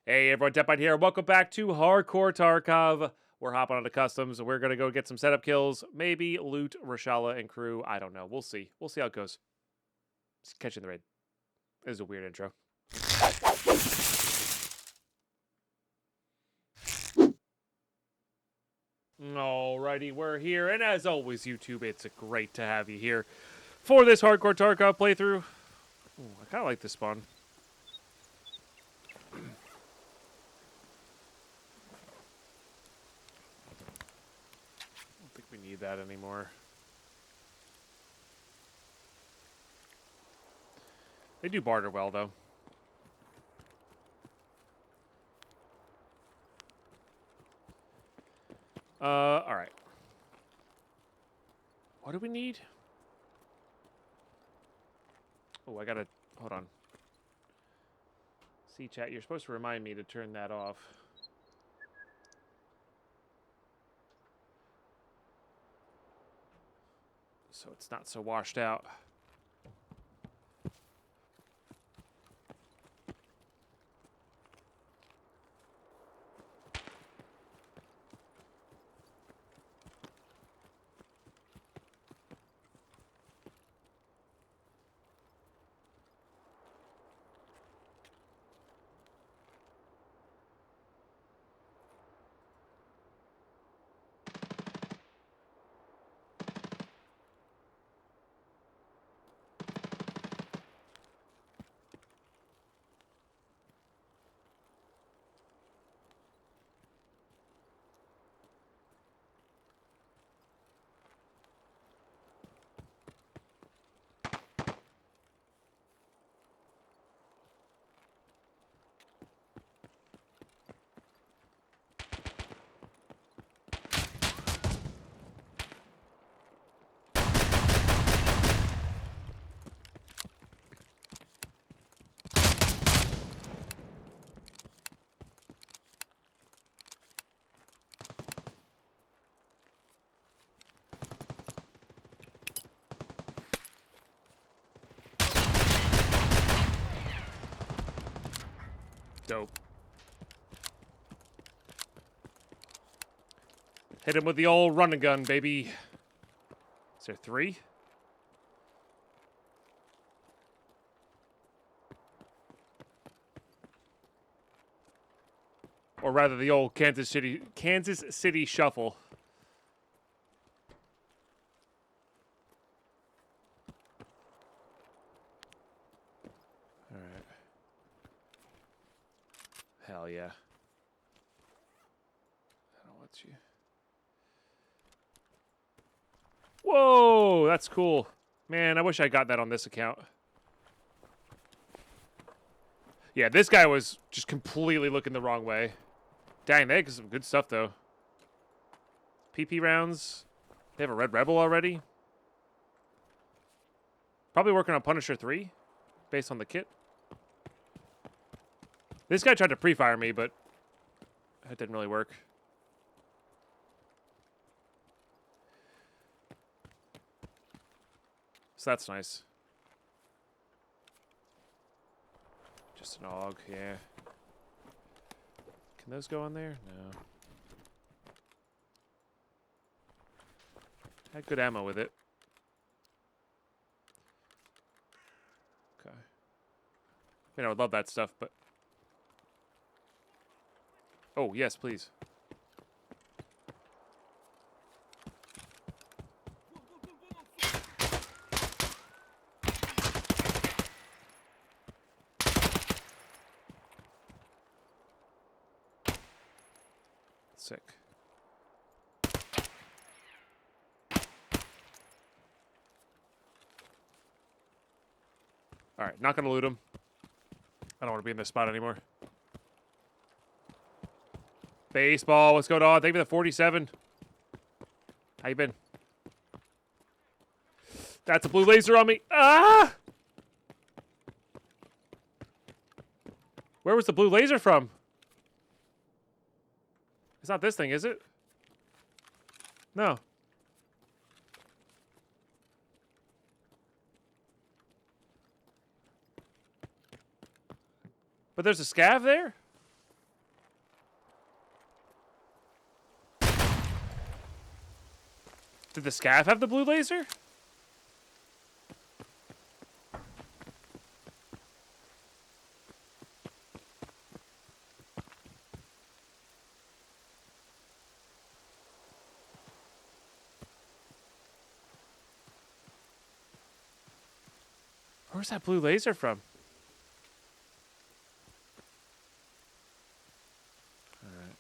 Hey everyone, Deadpine here. Welcome back to Hardcore Tarkov. We're hopping on to customs. We're gonna go get some setup kills, maybe loot Rashala and crew. I don't know. We'll see. We'll see how it goes. Catch you in the raid. This is a weird intro. Alrighty, we're here, and as always, YouTube, it's great to have you here for this Hardcore Tarkov playthrough. Ooh, I kind of like this spawn. I don't think we need that anymore. They do barter well, though. Alright. What do we need? Oh, I gotta... Hold on. See, chat, you're supposed to remind me to turn that off. So it's not so washed out. Dope. Hit him with the old run and gun, baby. Is there 3? Or rather, the old Kansas City shuffle. All right. Hell yeah. I don't want you. Whoa, that's cool. Man, I wish I got that on this account. Yeah, this guy was just completely looking the wrong way. Dang, they got some good stuff, though. PP rounds. They have a Red Rebel already. Probably working on Punisher 3, based on the kit. This guy tried to pre-fire me, but that didn't really work. So that's nice. Just an AUG, yeah. Can those go on there? No. Had good ammo with it. Okay. I mean, I would love that stuff, but... Oh, yes, please. Sick. Alright, not gonna loot him. I don't want to be in this spot anymore. Baseball, what's going on? Thank you for the 47. How you been? That's a blue laser on me. Ah! Where was the blue laser from? It's not this thing, is it? No. But there's a scav there? Did the scav have the blue laser? Where's that blue laser from? Alright.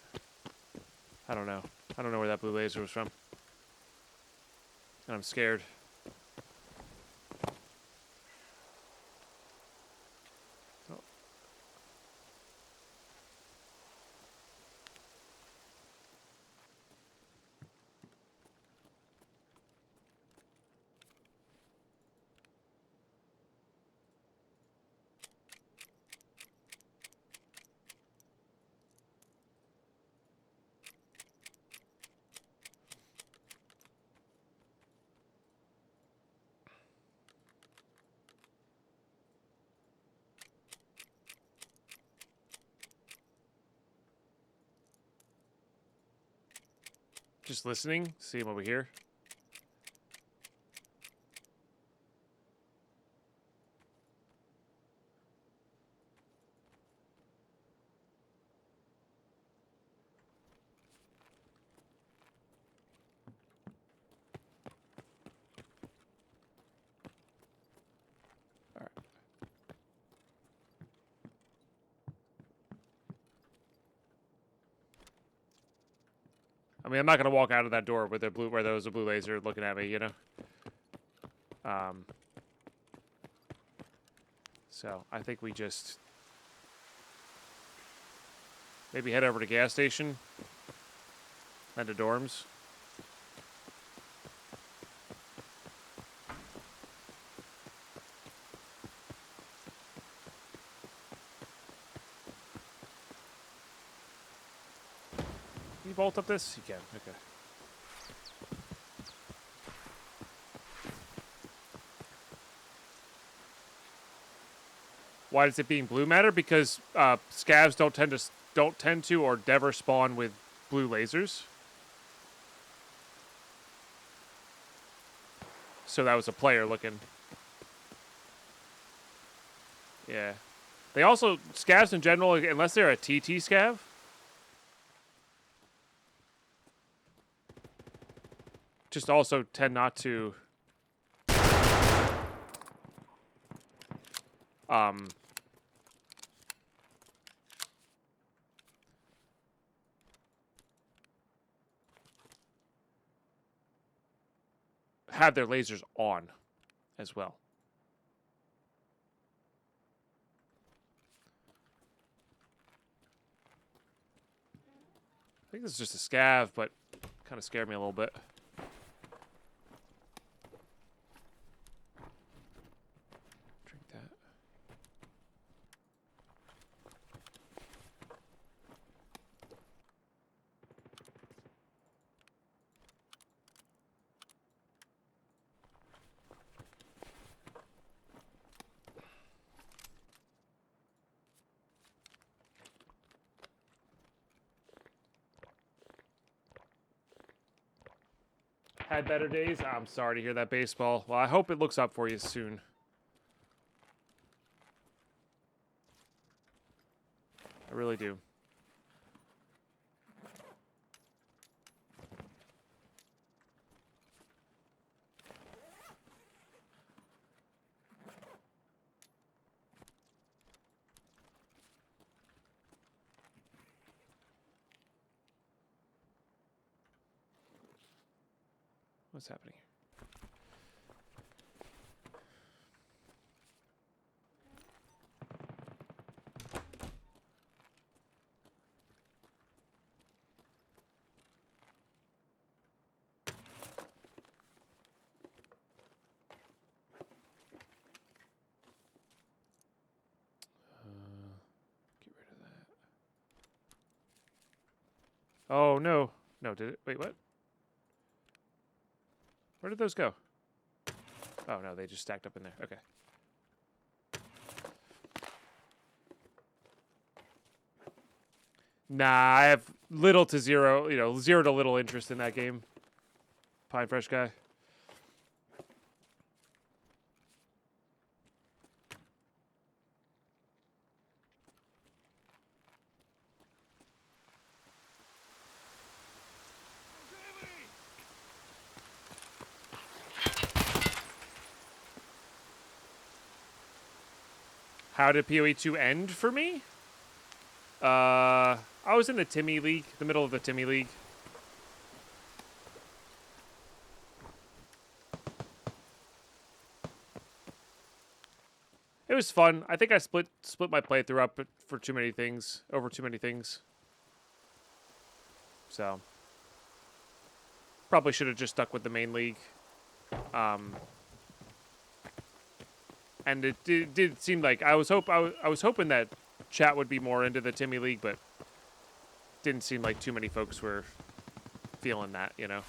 I don't know. I don't know where that blue laser was from. And I'm scared. Oh. Just listening, see him over here. All right. I mean, I'm not gonna walk out of that door with a blue, where there was a blue laser looking at me, you know. So I think we just maybe head over to gas station and to dorms. Can you bolt up this? You can. Okay. Why does it being blue matter? Because scavs don't tend to or never spawn with blue lasers. So that was a player looking. Yeah. They also, scavs in general, unless they're a TT scav, just also tend not to have their lasers on as well. I think this is just a scav, but kind of scared me a little bit. Drink that. Had better days? I'm sorry to hear that, baseball. Well, I hope it looks up for you soon. I really do. What's happening here? Get rid of that. Oh, no. No, did it? Wait, what? Where did those go? Oh, no, they just stacked up in there. Okay. Nah, I have little to zero, 0 to little interest in that game. Pine Fresh guy. How did PoE 2 end for me? I was in the Timmy League, the middle of the Timmy League. It was fun. I think I split my playthrough up for too many things, over too many things. So probably should have just stuck with the main league. And it did seem like I was hoping that chat would be more into the Timmy League, but didn't seem like too many folks were feeling that, you know.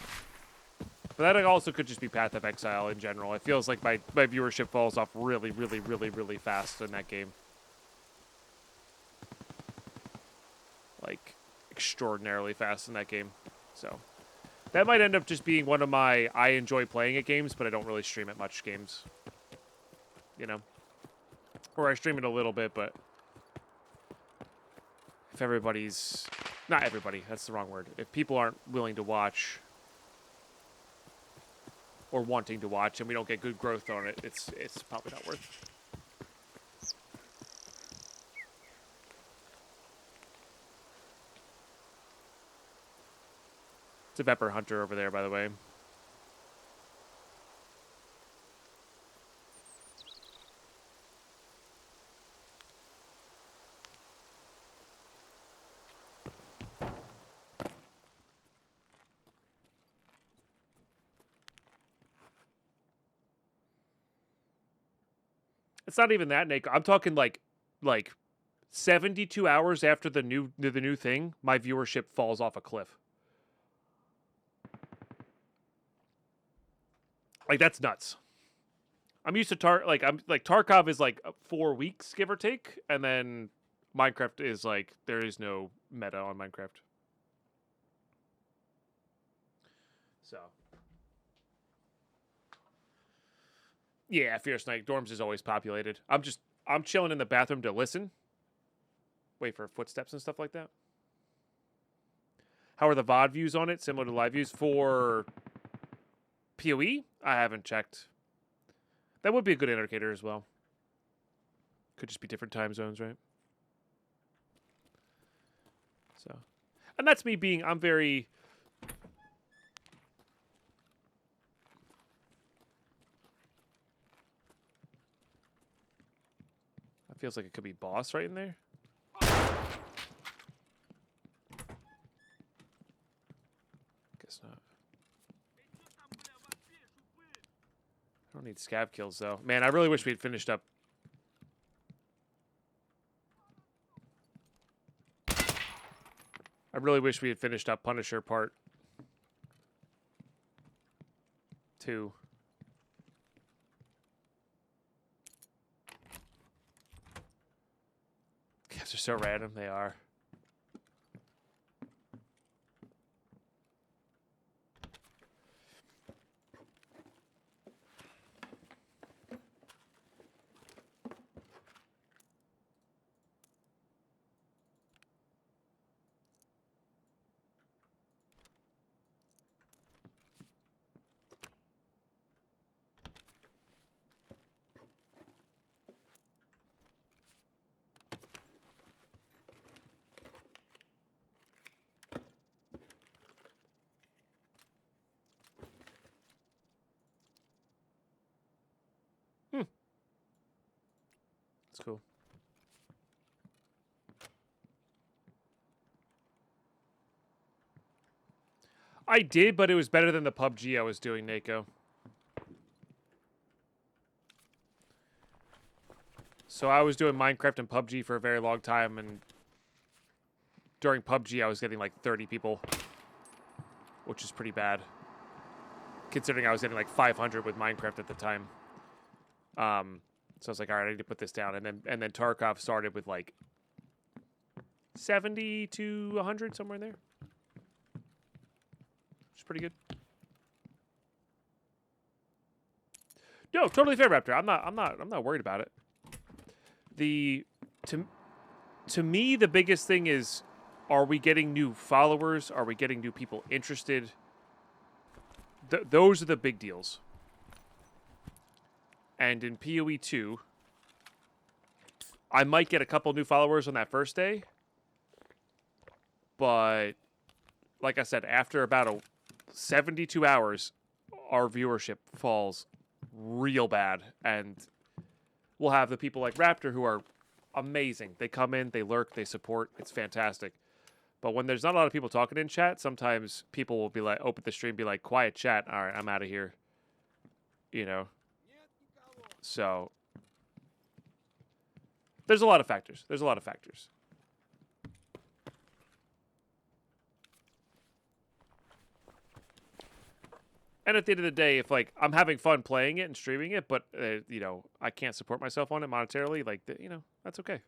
But that also could just be Path of Exile in general. It feels like my viewership falls off really, really, really, really fast in that game. Like, extraordinarily fast in that game. So, that might end up just being one of my I enjoy playing at games, but I don't really stream it much games. You know? Or I stream it a little bit, but if everybody's... Not everybody, that's the wrong word. If people aren't willing to watch... or wanting to watch, and we don't get good growth on it, it's probably not worth. It's a Vepper Hunter over there, by the way. It's not even that, Nick. I'm talking like 72 hours after the new thing, my viewership falls off a cliff. Like, that's nuts. I'm used to Tarkov is like 4 weeks, give or take, and then Minecraft is like there is no meta on Minecraft. So yeah, Fierce Night Dorms is always populated. I'm chilling in the bathroom to listen. Wait for footsteps and stuff like that. How are the VOD views on it? Similar to live views for PoE? I haven't checked. That would be a good indicator as well. Could just be different time zones, right? So, and that's me being, I'm very... That feels like it could be boss right in there. Guess not. I don't need scav kills, though. Man, I really wish we had finished up. I really wish we had finished up Punisher Part 2. Guys are so random, they are. That's cool. I did, but it was better than the PUBG I was doing, Nako. So I was doing Minecraft and PUBG for a very long time, and during PUBG I was getting like 30 people, which is pretty bad, considering I was getting like 500 with Minecraft at the time. So I was like, all right, I need to put this down, and then Tarkov started with like 70 to 100, somewhere in there. Which is pretty good. No, totally fair, Raptor. I'm not worried about it. To me, the biggest thing is, are we getting new followers? Are we getting new people interested? Those are the big deals. And in PoE 2, I might get a couple new followers on that first day. But, like I said, after about 72 hours, our viewership falls real bad. And we'll have the people like Raptor who are amazing. They come in, they lurk, they support. It's fantastic. But when there's not a lot of people talking in chat, sometimes people will be like, open the stream, be like, quiet chat. All right, I'm out of here. You know? So, there's a lot of factors. There's a lot of factors. And at the end of the day, if, like, I'm having fun playing it and streaming it, but, you know, I can't support myself on it monetarily, like, you know, that's okay.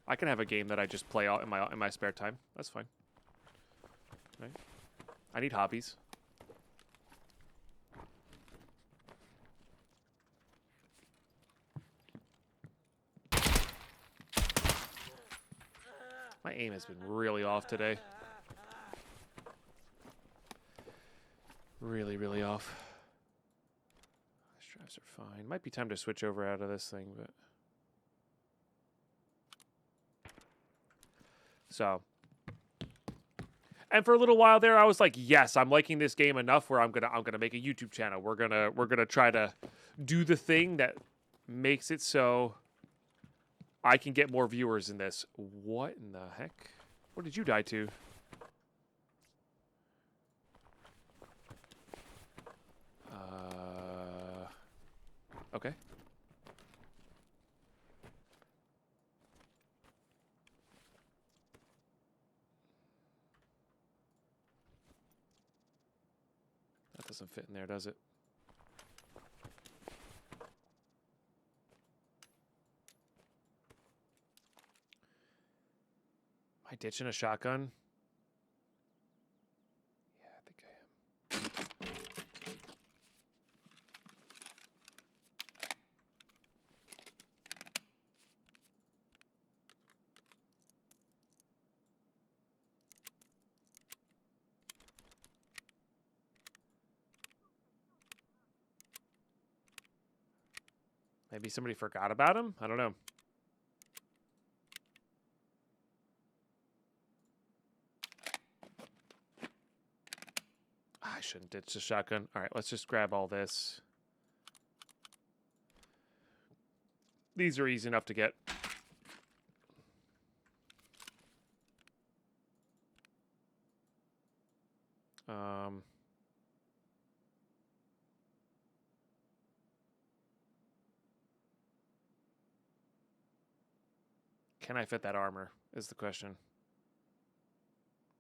I can have a game that I just play out in my spare time. That's fine. Right? I need hobbies. My aim has been really off today. Really, really off. Straps are fine. Might be time to switch over out of this thing, but... So... And for a little while there, I was like, yes, I'm liking this game enough where I'm gonna make a YouTube channel. We're gonna try to do the thing that makes it so I can get more viewers in this. What in the heck? What did you die to? Okay. That doesn't fit in there, does it? Am I ditching a shotgun? Yeah, I think I am. Maybe somebody forgot about him? I don't know. I shouldn't ditch the shotgun. All right, let's just grab all this. These are easy enough to get. Can I fit that armor is the question.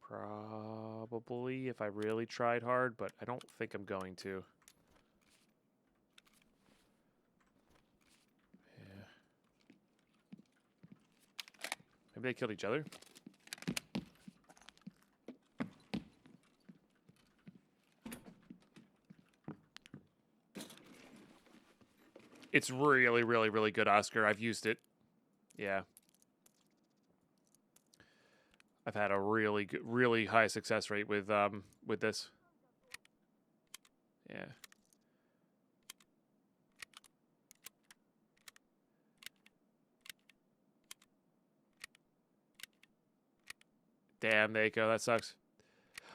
Probably if I really tried hard, but I don't think I'm going to. Yeah. Maybe they killed each other. It's really, really, really good, Oscar. I've used it. Yeah. I've had a really good, really high success rate with this. Yeah. Damn, there you go. That sucks.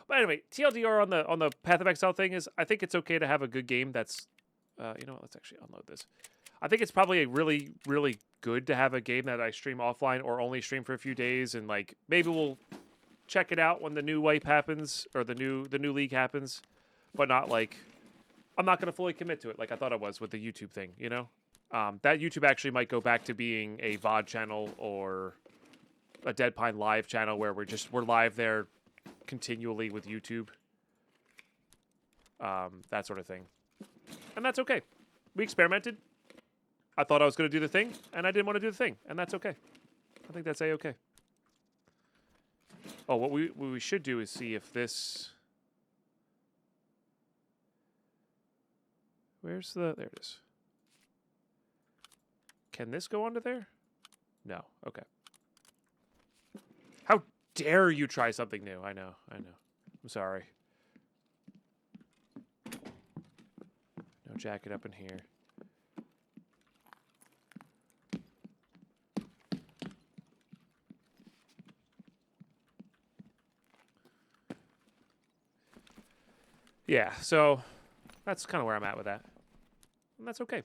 But anyway, TLDR on the Path of Exile thing is, I think it's okay to have a good game that's, you know what, let's actually unload this. I think it's probably a really, really good to have a game that I stream offline or only stream for a few days, and like maybe we'll check it out when the new wipe happens or the new league happens, but not like I'm not gonna fully commit to it like I thought I was with the YouTube thing, you know. That YouTube actually might go back to being a VOD channel or a Deadpine live channel where we're live there continually with YouTube, that sort of thing, and that's okay. We experimented. I thought I was going to do the thing, and I didn't want to do the thing, and that's okay. I think that's a-okay. Oh, what we should do is see if this... Where's the... There it is. Can this go onto there? No. Okay. How dare you try something new? I know. I know. I'm sorry. No jacket up in here. Yeah, so that's kind of where I'm at with that. And that's okay.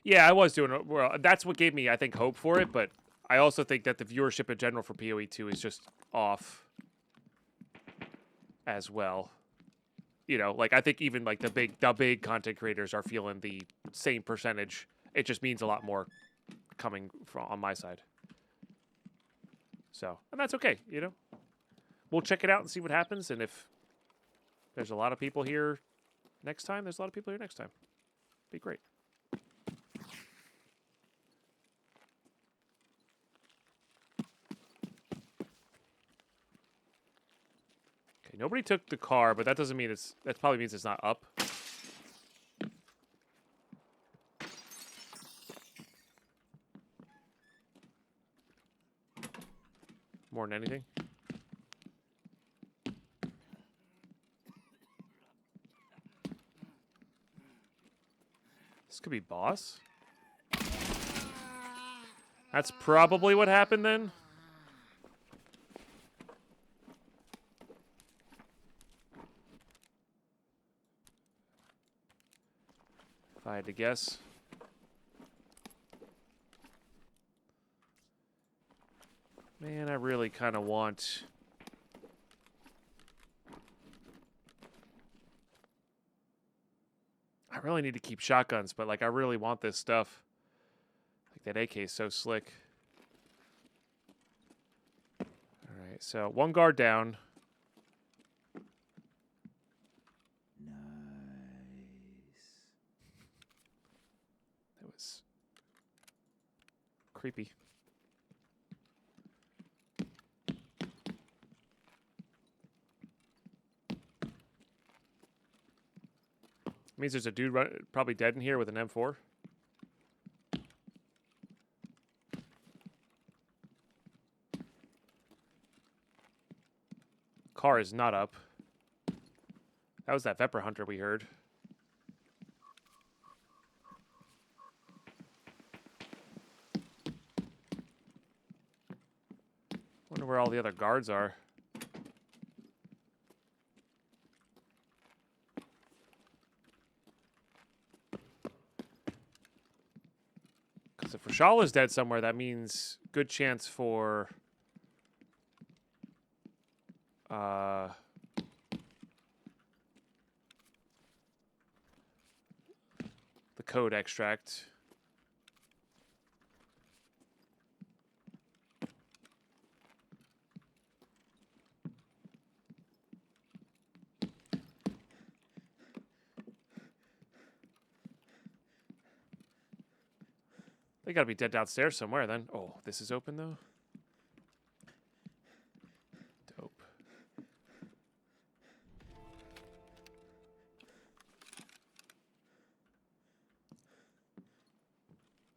Yeah, I was doing it. Well, that's what gave me, I think, hope for it. But I also think that the viewership in general for PoE2 is just off as well. You know, like I think even like the big content creators are feeling the same percentage. It just means a lot more coming from on my side. So, and that's okay. You know, we'll check it out and see what happens. And if there's a lot of people here next time, there's a lot of people here next time. Be great. Nobody took the car, but that doesn't mean it's... That probably means it's not up. More than anything. This could be boss. That's probably what happened then. If I had to guess. Man, I really kind of want... I really need to keep shotguns, but like I really want this stuff. Like that AK is so slick. Alright, so one guard down. That was creepy. Means there's a dude probably dead in here with an M4. Car is not up. That was that Vepr Hunter we heard. Wonder where all the other guards are. Because if Rashal is dead somewhere, that means good chance for... the code extract. They gotta be dead downstairs somewhere then. Oh, this is open though? Dope.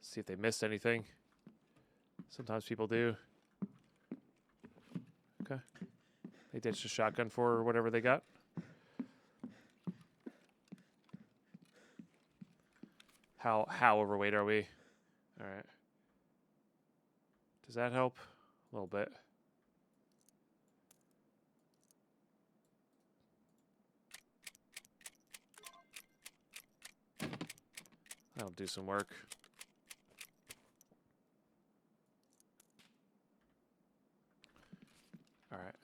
See if they missed anything. Sometimes people do. Okay. They ditched a shotgun for whatever they got. How overweight are we? All right. Does that help? A little bit. That'll do some work. All right.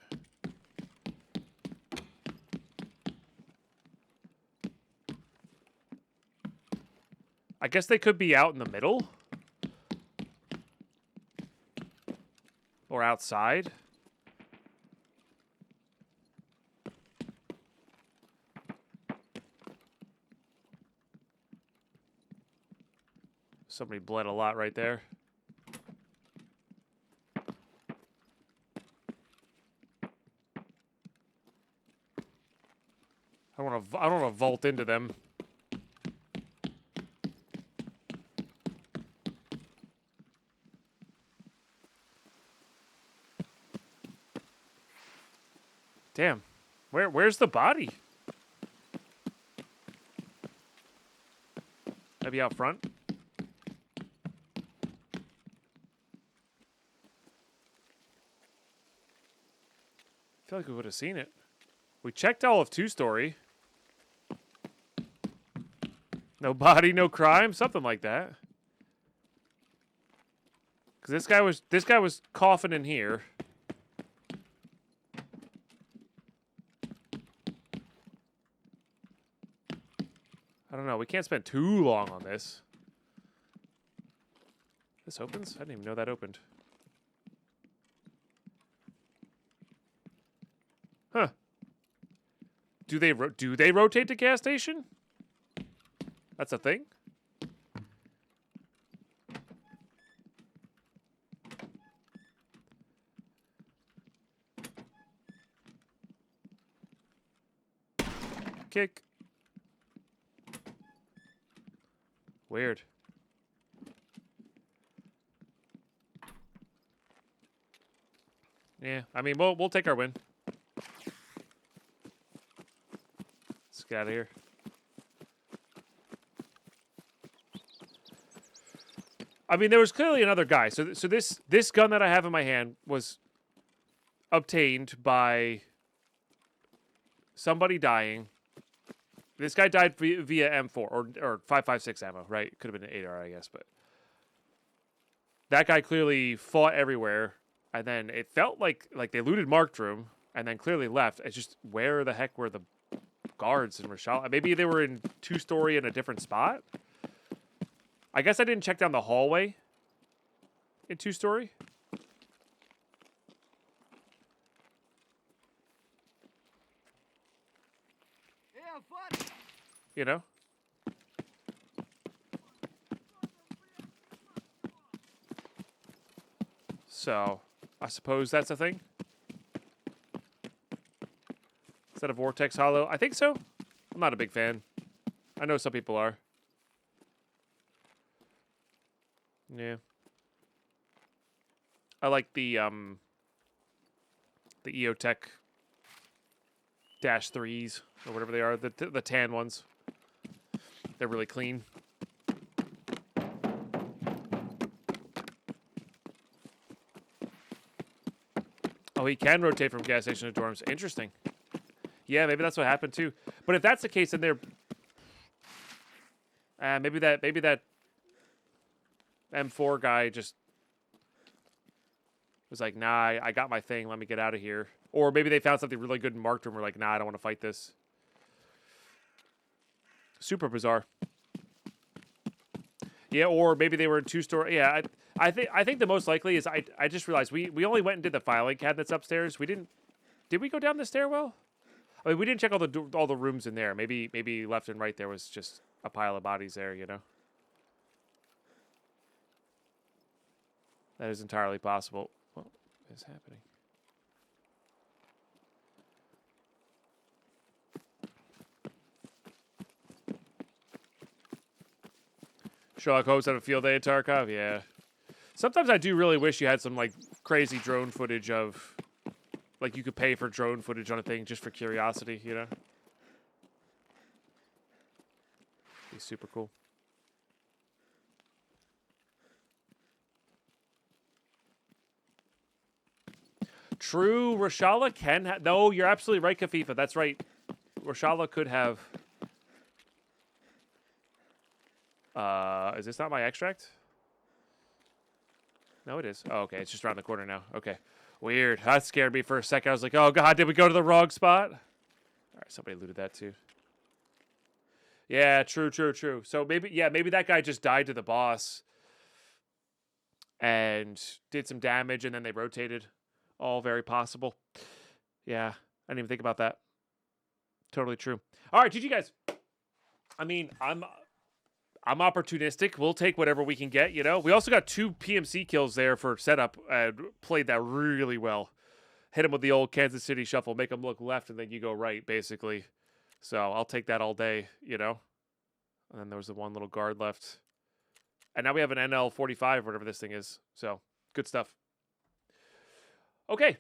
I guess they could be out in the middle. Or outside. Somebody bled a lot right there. I don't want to vault into them. Damn. Where's the body? Maybe out front? I feel like we would have seen it. We checked all of 2-story. No body, no crime, something like that. Cause this guy was coughing in here. I don't know. We can't spend too long on this. This opens? I didn't even know that opened. Huh. Do they rotate the gas station? That's a thing? Kick. Weird. Yeah, I mean, we'll take our win. Let's get out of here. I mean, there was clearly another guy. So this gun that I have in my hand was obtained by somebody dying. This guy died via M4 or 5.56 ammo, right? Could have been an 8R, I guess, but that guy clearly fought everywhere, and then it felt like they looted Marked Room and then clearly left. It's just where the heck were the guards in Rashala? Maybe they were in 2-story in a different spot. I guess I didn't check down the hallway in 2-story. You know? So, I suppose that's a thing. Is that a Vortex Hollow? I think so. I'm not a big fan. I know some people are. Yeah. I like the EOTech -3s or whatever they are, the tan ones. They're really clean. Oh, he can rotate from gas station to dorms. Interesting. Yeah, maybe that's what happened too. But if that's the case, then they're maybe that M4 guy just was like, nah, I got my thing. Let me get out of here. Or maybe they found something really good in Marked Room. We're like, nah, I don't want to fight this. Super bizarre. Yeah, or maybe they were in 2-story. Yeah, I think the most likely is I just realized we only went and did the filing cabinets upstairs. We didn't. Did we go down the stairwell? I mean, we didn't check all the rooms in there. Maybe left and right there was just a pile of bodies there. You know. That is entirely possible. What is happening? Sherlock Holmes had a field day at Tarkov? Yeah. Sometimes I do really wish you had some, like, crazy drone footage of... Like, you could pay for drone footage on a thing just for curiosity, you know? Be super cool. True, Rashala can have... No, you're absolutely right, Kafifa. That's right. Rashala could have... is this not my extract? No, it is. Oh, okay. It's just around the corner now. Okay. Weird. That scared me for a second. I was like, oh, God, did we go to the wrong spot? All right, somebody looted that, too. Yeah, true. So maybe that guy just died to the boss and did some damage, and then they rotated. All very possible. Yeah, I didn't even think about that. Totally true. All right, GG, guys. I mean, I'm opportunistic. We'll take whatever we can get, you know? We also got 2 PMC kills there for setup and played that really well. Hit him with the old Kansas City shuffle, make him look left, and then you go right, basically. So I'll take that all day, you know. And then there was the one little guard left. And now we have an NL45, whatever this thing is. So, good stuff. Okay.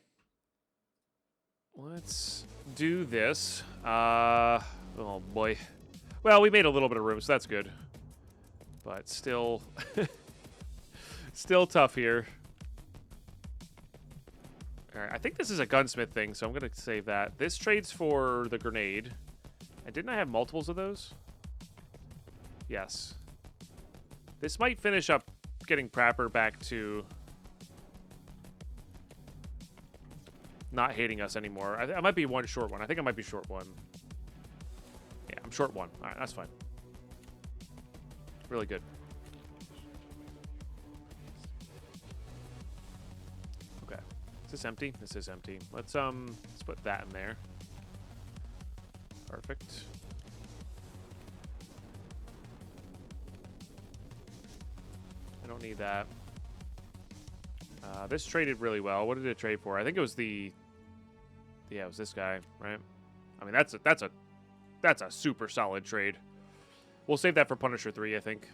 Let's do this. Oh, boy. Well, we made a little bit of room, so that's good. But still... still tough here. All right, I think this is a gunsmith thing, so I'm going to save that. This trades for the grenade. And didn't I have multiples of those? Yes. This might finish up getting Prapper back to not hating us anymore. I might be one short one. I think I might be short one. Yeah, I'm short one. All right, that's fine. Really good. Okay. Is this empty? This is empty. Let's put that in there. Perfect. I don't need that. This traded really well. What did it trade for? I think it was the... Yeah, it was this guy, right? I mean, that's a super solid trade. We'll save that for Punisher 3, I think.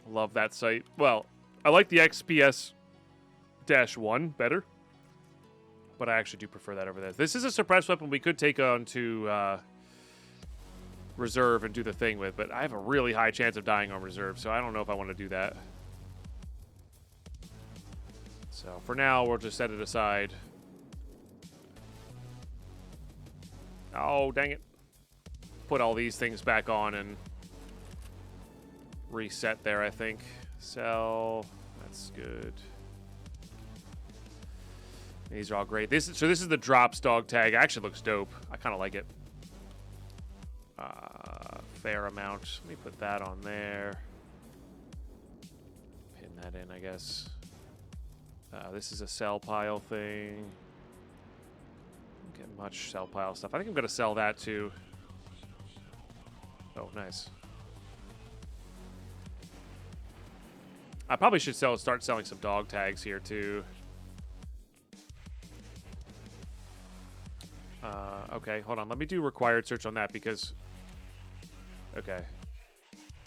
Love that site. Well, I like the XPS-1 better. But I actually do prefer that over this. This is a suppressed weapon we could take on to... reserve and do the thing with, but I have a really high chance of dying on reserve, so I don't know if I want to do that. So for now, we'll just set it aside. Oh, dang it. Put all these things back on and reset there, I think. Sell. That's good. These are all great. So this is the drops dog tag. It actually looks dope. I kind of like it. Fair amount. Let me put that on there. Pin that in, I guess. This is a sell pile thing. Don't get much sell pile stuff. I think I'm going to sell that too. Oh, nice. I probably should start selling some dog tags here too. Okay, hold on. Let me do required search on that because... Okay.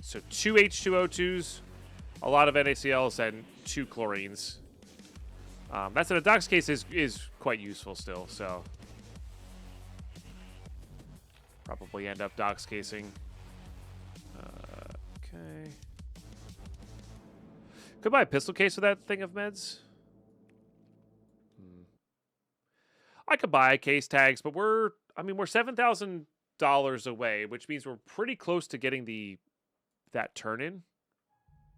So 2 H2O2s, a lot of NaCl's, and 2 chlorines. That's in a dox case is quite useful still, so... Probably end up dox casing. Okay. Could buy a pistol case with that thing of meds. I could buy case tags, but we're $7,000 away, which means we're pretty close to getting that turn in,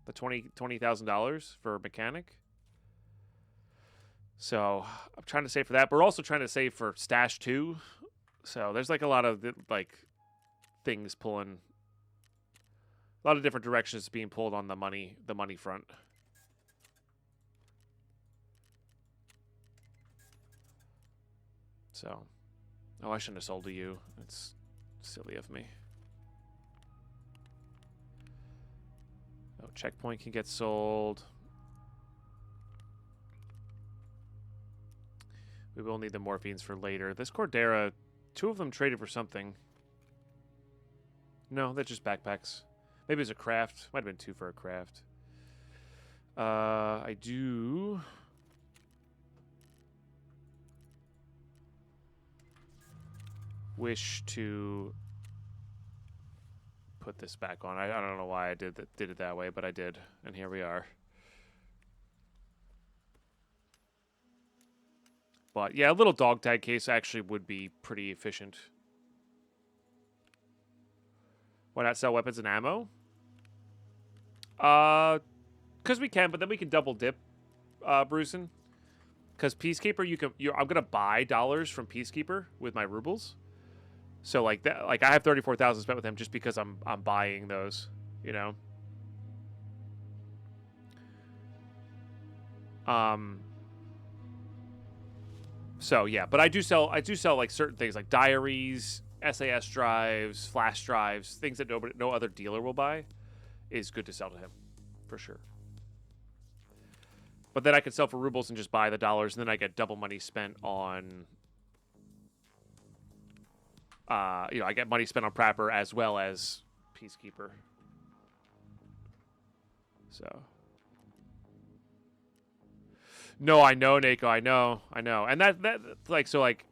the $20,000 for a mechanic. So I'm trying to save for that, but we're also trying to save for stash too. So there's like a lot of things pulling, a lot of different directions being pulled on the money front. So, oh, I shouldn't have sold to you. It's silly of me. Oh, checkpoint can get sold. We will need the morphines for later. This Cordera, 2 of them traded for something. No, they're just backpacks. Maybe it's a craft. Might have been 2 for a craft. I do... wish to put this back on. I don't know why I did it that way, but I did, and here we are. But yeah, a little dog tag case actually would be pretty efficient. Why not sell weapons and ammo? Because we can, but then we can double dip, Brucin. Because Peacekeeper, I'm gonna buy dollars from Peacekeeper with my rubles. So like that, I have 34,000 spent with him just because I'm buying those, you know. So yeah, but I do sell like certain things like diaries, SAS drives, flash drives, things that no other dealer will buy. Is good to sell to him, for sure. But then I could sell for rubles and just buy the dollars, and then I get double money spent on you know, I get money spent on Prapper as well as Peacekeeper. So. No, I know, Nako. I know. And that like, so, like,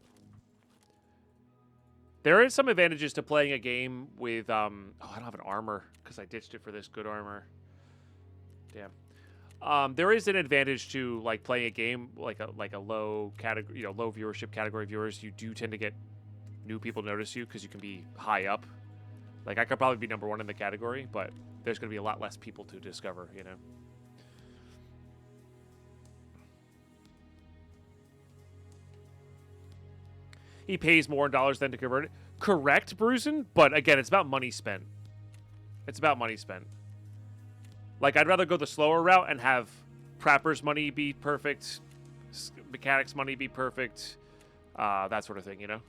there is some advantages to playing a game with, oh, I don't have an armor because I ditched it for this good armor. Damn. There is an advantage to, like, playing a game like a low category, you know, low viewership category viewers. You do tend to get new people notice you because you can be high up. Like, I could probably be #1 in the category, but there's going to be a lot less people to discover, you know? He pays more in dollars than to convert it. Correct, Bruisen, but again, it's about money spent. It's about money spent. Like, I'd rather go the slower route and have Prapper's money be perfect, Mechanics' money be perfect, that sort of thing, you know?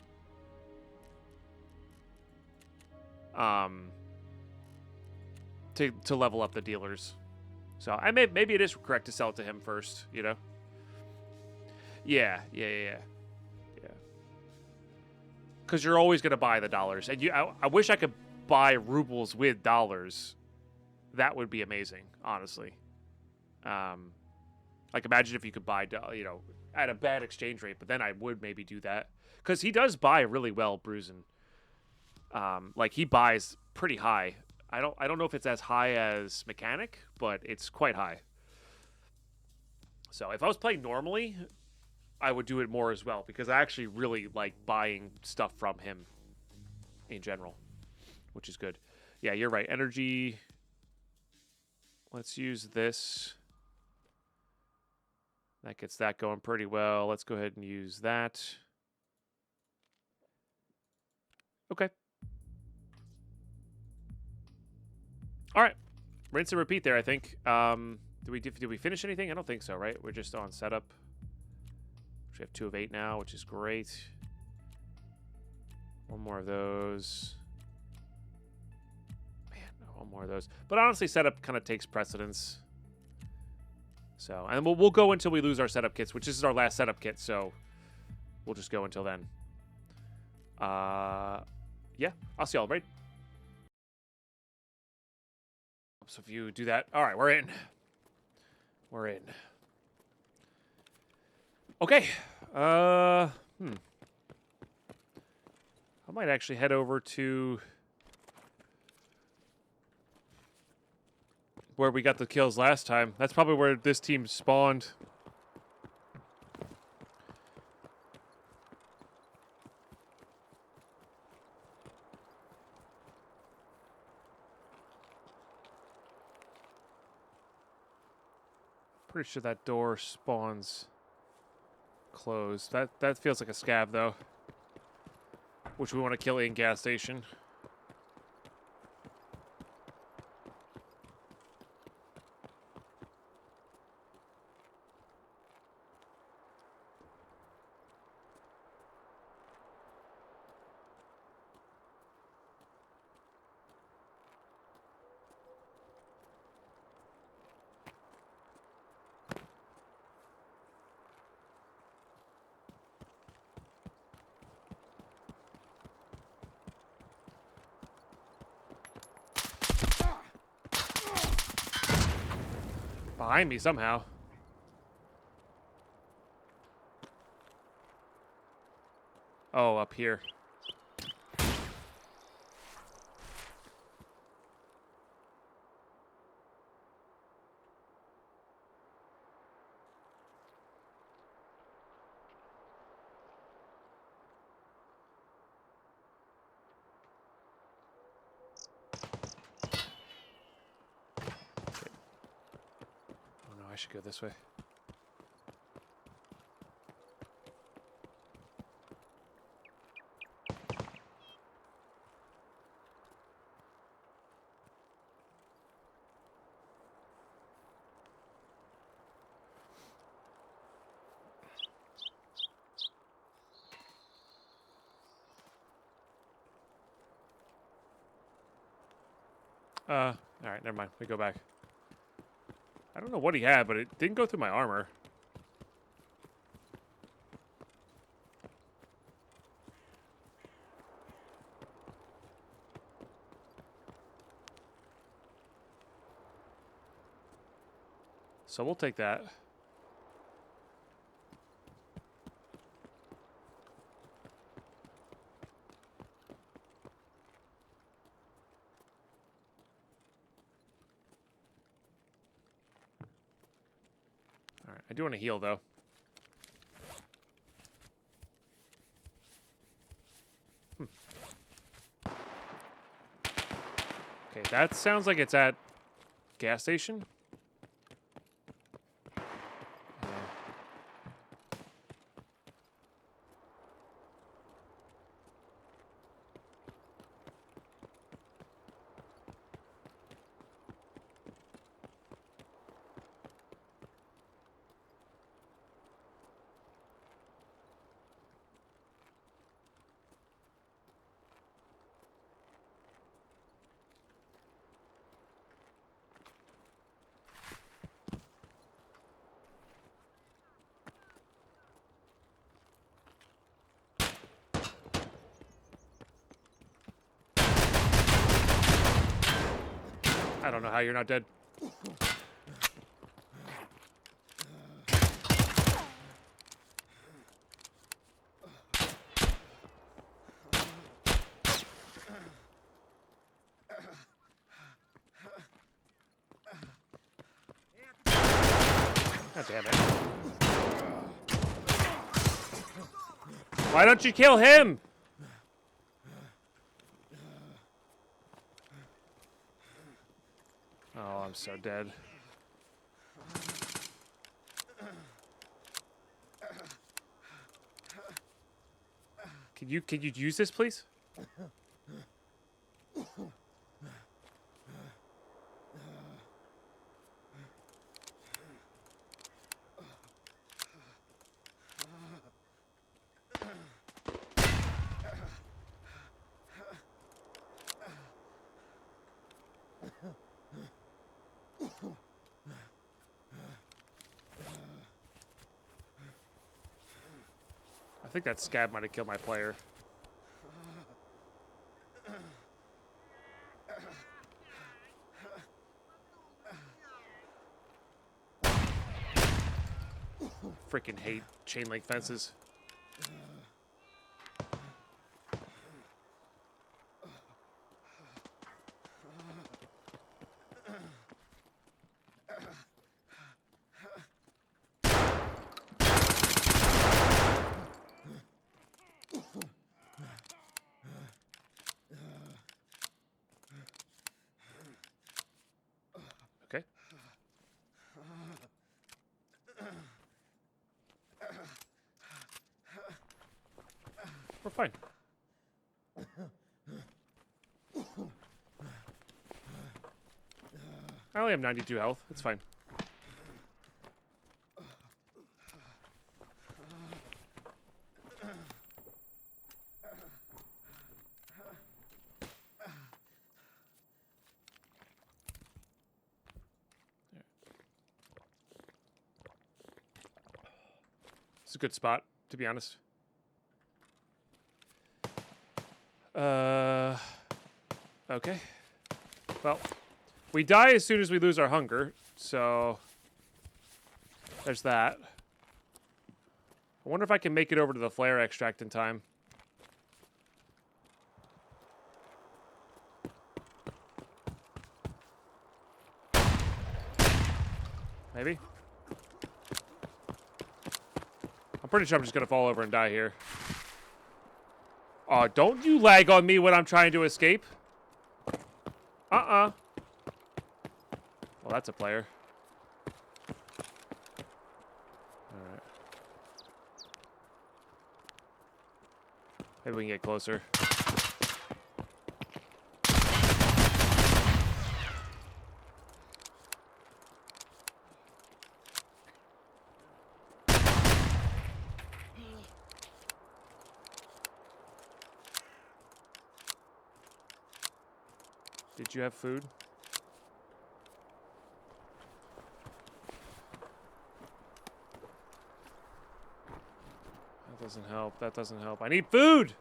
To level up the dealers. So, maybe it is correct to sell it to him first, you know? Yeah. Because you're always going to buy the dollars. And I wish I could buy rubles with dollars. That would be amazing, honestly. Like, imagine if you could buy, you know, at a bad exchange rate. But then I would maybe do that. Because he does buy really well, Bruisen. Like, he buys pretty high. I don't know if it's as high as Mechanic, but it's quite high. So if I was playing normally, I would do it more as well, because I actually really like buying stuff from him in general, which is good. Yeah, you're right. Energy. Let's use this. That gets that going pretty well. Let's go ahead and use that. Okay. All right. Rinse and repeat there, I think. Did we finish anything? I don't think so, right? We're just on setup. We have 2 of 8 now, which is great. One more of those. Man, no, one more of those. But honestly, setup kind of takes precedence. So, and we'll go until we lose our setup kits, which is our last setup kit. So, we'll just go until then. Yeah, I'll see y'all right. So if you do that, all right, we're in. We're in. Okay. I might actually head over to where we got the kills last time. That's probably where this team spawned. Pretty sure that door spawns closed. That feels like a scav, though. Which we want to kill in gas station. Behind me somehow. Oh, up here. I should go this way. All right, never mind. We go back. I don't know what he had, but it didn't go through my armor. So we'll take that. All right, I do want to heal though. Okay, that sounds like it's at gas station. Yeah. I don't know how you're not dead. God damn it. Why don't you kill him? Oh, I'm so dead. Could you use this, please? I think that scab might have killed my player. Freaking hate chain link fences. Okay. We're fine. I only have 92 health. It's fine. It's a good spot, to be honest. Okay. Well, we die as soon as we lose our hunger, so there's that. I wonder if I can make it over to the flare extract in time. Maybe? I'm pretty sure I'm just gonna fall over and die here. Oh, don't you lag on me when I'm trying to escape. Well, that's a player. Alright. Maybe we can get closer. Did you have food? That doesn't help. That doesn't help. I need food!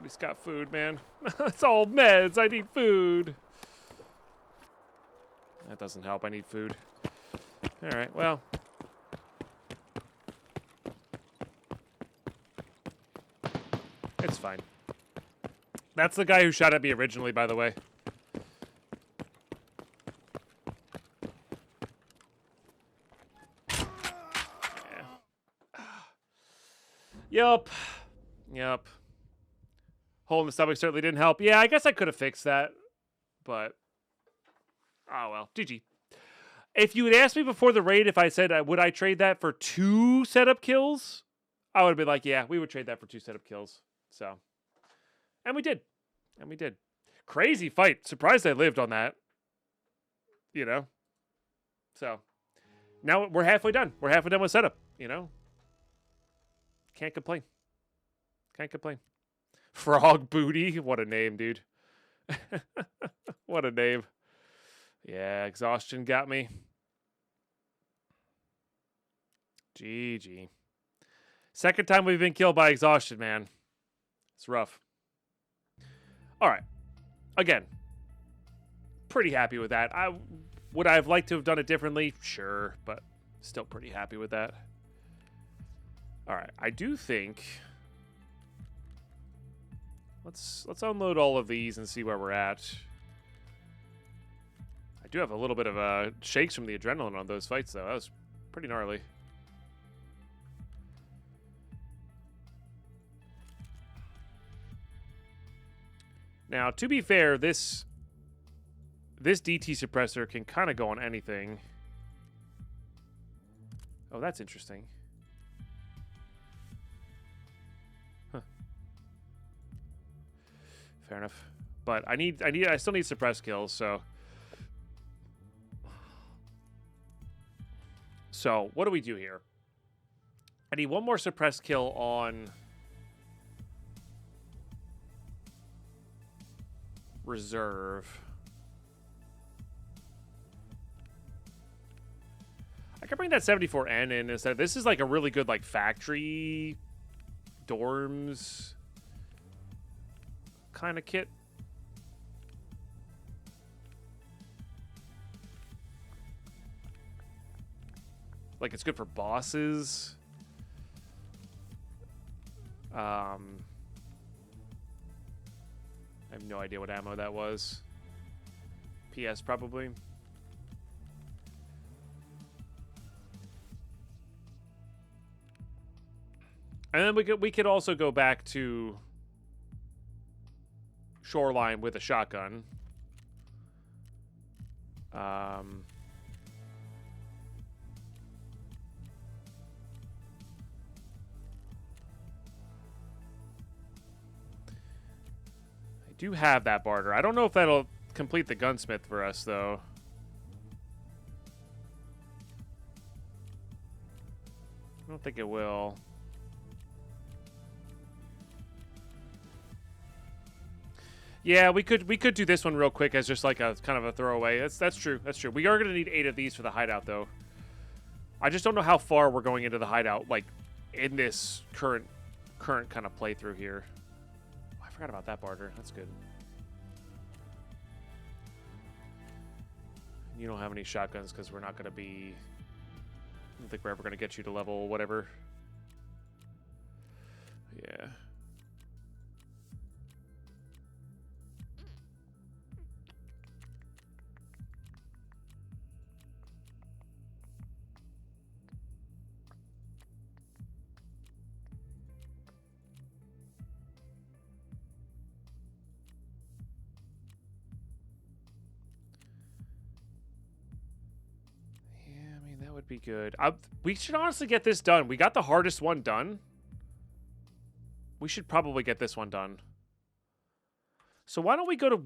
Nobody's got food, man. It's all meds. I need food. That doesn't help. I need food. All right, well. It's fine. That's the guy who shot at me originally, by the way. Yup. Yup. Hole in the stomach certainly didn't help. Yeah, I guess I could have fixed that. But, oh well. GG. If you had asked me before the raid if I said, would I trade that for 2 setup kills? I would have been like, yeah, we would trade that for 2 setup kills. So, and we did. And we did. Crazy fight. Surprised I lived on that. You know? So, now we're halfway done. We're halfway done with setup, you know? Can't complain. Can't complain. Frog Booty. What a name, dude. What a name. Yeah, exhaustion got me. GG. Second time we've been killed by exhaustion, man. It's rough. All right. Again, pretty happy with that. Would I have liked to have done it differently? Sure, but still pretty happy with that. All right, I do think let's unload all of these and see where we're at. I do have a little bit of shakes from the adrenaline on those fights, though. That was pretty gnarly. Now, to be fair, this DT suppressor can kind of go on anything. Oh, that's interesting. Huh. Fair enough. But I still need suppressed kills, so. So, what do we do here? I need one more suppressed kill on reserve. I can bring that 74N in instead. This is like a really good like factory dorms kind of kit. Like it's good for bosses. I have no idea what ammo that was. PS probably. And then we could also go back to Shoreline with a shotgun. I do have that barter. I don't know if that'll complete the gunsmith for us, though. I don't think it will. Yeah, we could do this one real quick as just like a kind of a throwaway. That's true. That's true. We are gonna need 8 of these for the hideout, though. I just don't know how far we're going into the hideout, like in this current kind of playthrough here. Oh, I forgot about that barter. That's good. You don't have any shotguns because we're not gonna be. I don't think we're ever gonna get you to level whatever. Yeah. Would be good. We should honestly get this done. We got the hardest one done. We should probably get this one done. So why don't we go to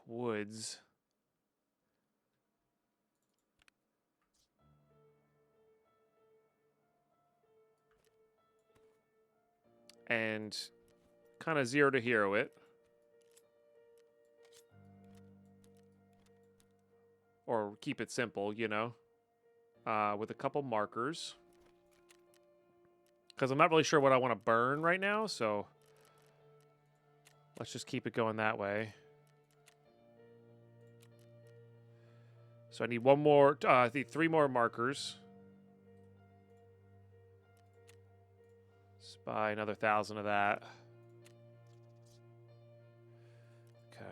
Woods? And kind of 0 to hero it. Or keep it simple, you know. With a couple markers. Because I'm not really sure what I want to burn right now, so Let's just keep it going that way. So I need one more, I need 3 more markers. Let's buy another 1,000 of that. Okay.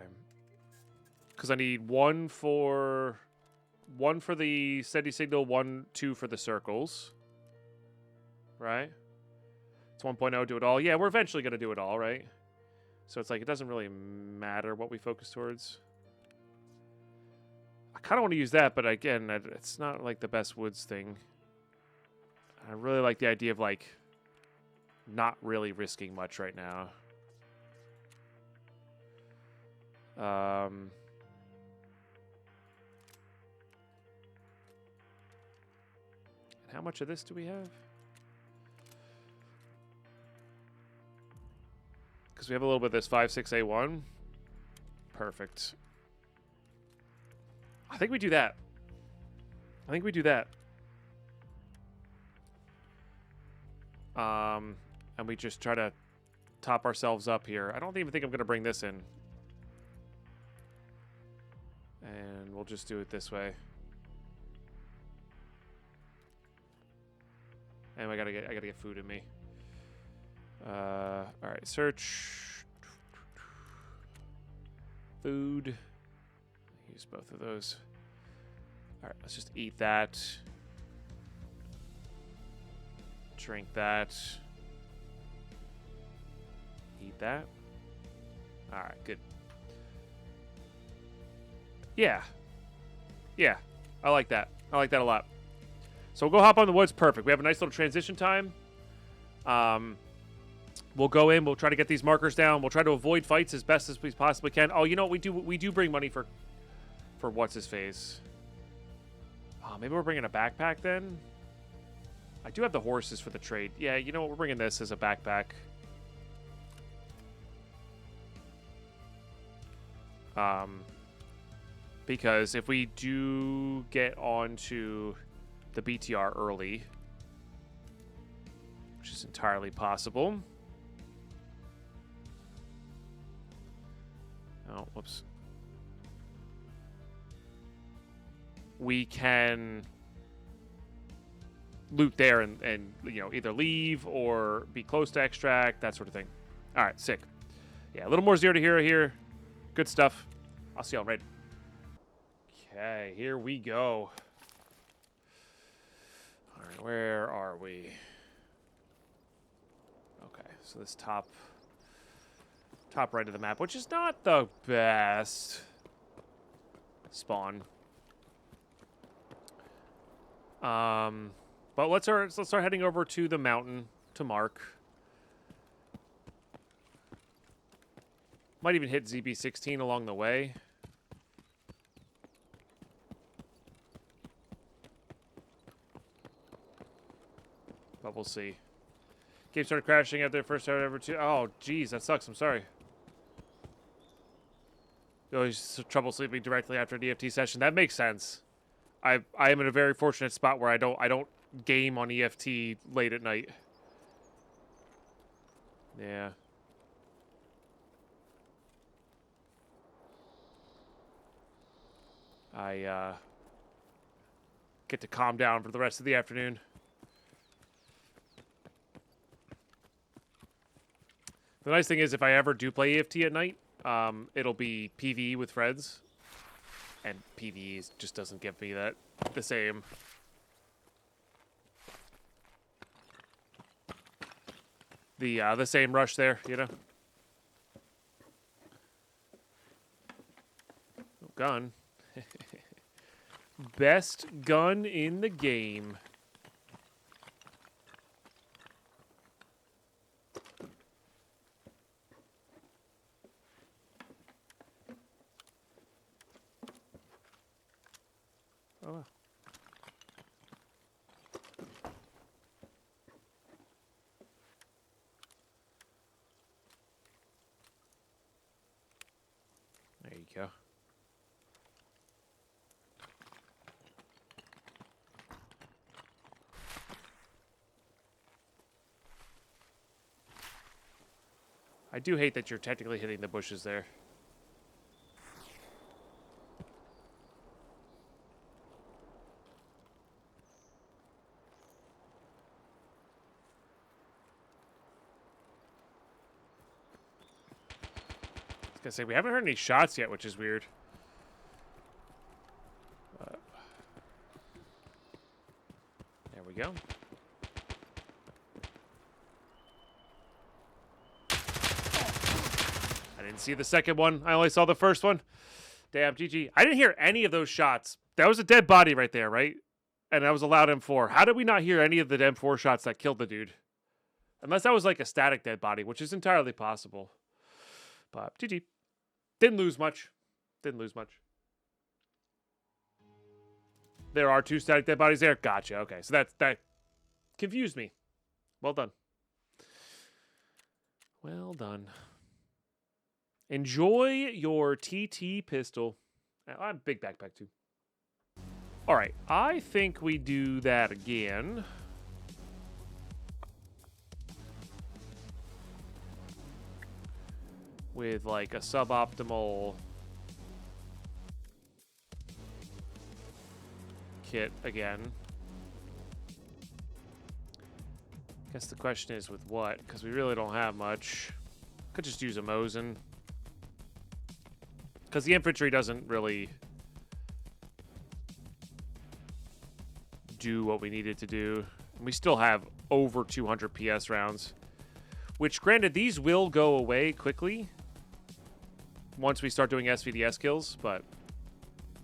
Because I need one for the steady signal, 2 for the circles. Right? It's 1.0, do it all. Yeah, we're eventually going to do it all, right? So it's like, it doesn't really matter what we focus towards. I kind of want to use that, but again, it's not like the best woods thing. I really like the idea of like not really risking much right now. And how much of this do we have? Because we have a little bit of this 5.6A1. Perfect. I think we do that. And we just try to top ourselves up here. I don't even think I'm going to bring this in. And we'll just do it this way. And I gotta get food in me. All right, search. Food. Use both of those. All right, let's just eat that. Drink that. Eat that. All right, good. Yeah. Yeah, I like that. I like that a lot. So we'll go hop on the woods. Perfect. We have a nice little transition time. We'll go in. We'll try to get these markers down. We'll try to avoid fights as best as we possibly can. Oh, you know what? We do bring money for what's his face. Oh, maybe we're bringing a backpack then. I do have the horses for the trade. Yeah, you know what? We're bringing this as a backpack. Because if we do get onto the BTR early, which is entirely possible. Oh, whoops. We can loot there and you know, either leave or be close to extract, that sort of thing. All right, sick. Yeah, a little more 0 to hero here. Good stuff. I'll see y'all right. Okay, here we go. All right, where are we? Okay, so this top right of the map, which is not the best spawn. But let's start heading over to the mountain to mark. Might even hit ZB16 along the way. But we'll see. Game started crashing after the first time ever too. Oh, geez, that sucks. I'm sorry. You always have trouble sleeping directly after an EFT session. That makes sense. I am in a very fortunate spot where I don't game on EFT late at night. Yeah. I get to calm down for the rest of the afternoon. The nice thing is, if I ever do play EFT at night, it'll be PvE with friends, and PvE just doesn't give me the same. The same rush there, you know. Oh, gun. Best gun in the game. Oh. There you go. I do hate that you're technically hitting the bushes there. I was gonna say, we haven't heard any shots yet, which is weird. There we go. I didn't see the second one. I only saw the first one. Damn, GG. I didn't hear any of those shots. That was a dead body right there, right? And that was a loud M4. How did we not hear any of the M4 shots that killed the dude? Unless that was like a static dead body, which is entirely possible. But GG. Didn't lose much. Didn't lose much. There are 2 static dead bodies there. Gotcha. Okay, so that confused me. Well done. Well done. Enjoy your TT pistol. I'm big backpack too. All right, I think we do that again. With like a suboptimal kit again. Guess the question is with what? Because we really don't have much. Could just use a Mosin. Because the infantry doesn't really do what we needed to do. We still have over 200 PS rounds. Which, granted, these will go away quickly once we start doing SVDS kills, but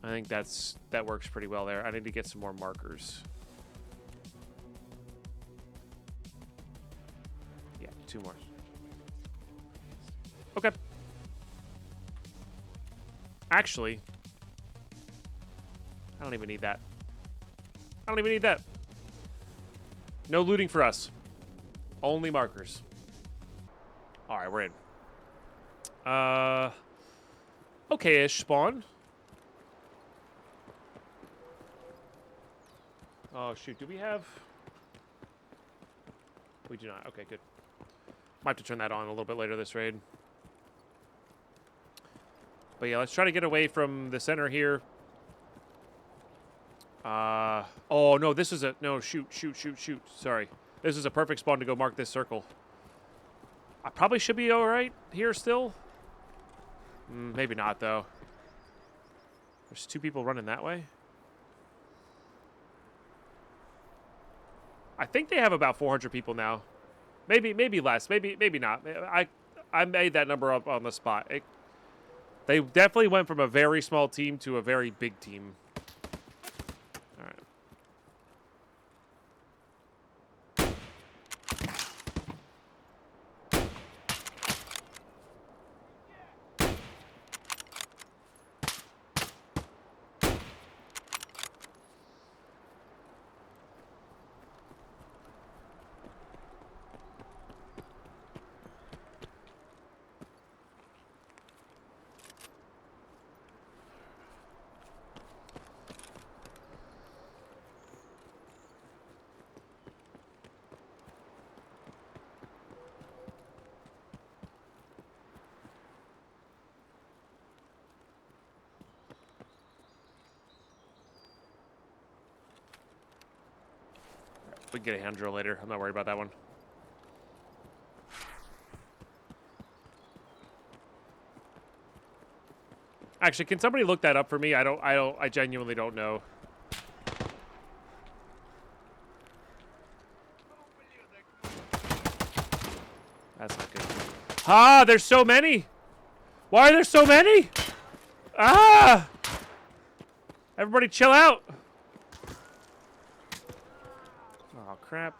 I think that works pretty well there. I need to get some more markers. Yeah, 2 more. Okay. Actually, I don't even need that. I don't even need that. No looting for us. Only markers. All right, we're in. Okay-ish spawn. Oh, shoot. Do we have... We do not. Okay, good. Might have to turn that on a little bit later this raid. But yeah, let's try to get away from the center here. Oh, no, this is a... No, shoot. Sorry. This is a perfect spawn to go mark this circle. I probably should be all right here still. Maybe not, though. There's 2 people running that way. I think they have about 400 people now. Maybe less. Maybe not. I made that number up on the spot. They definitely went from a very small team to a very big team. All right. We can get a hand drill later. I'm not worried about that one. Actually, can somebody look that up for me? I genuinely don't know. That's not good. Ah, there's so many. Why are there so many? Ah! Everybody chill out. Oh, crap.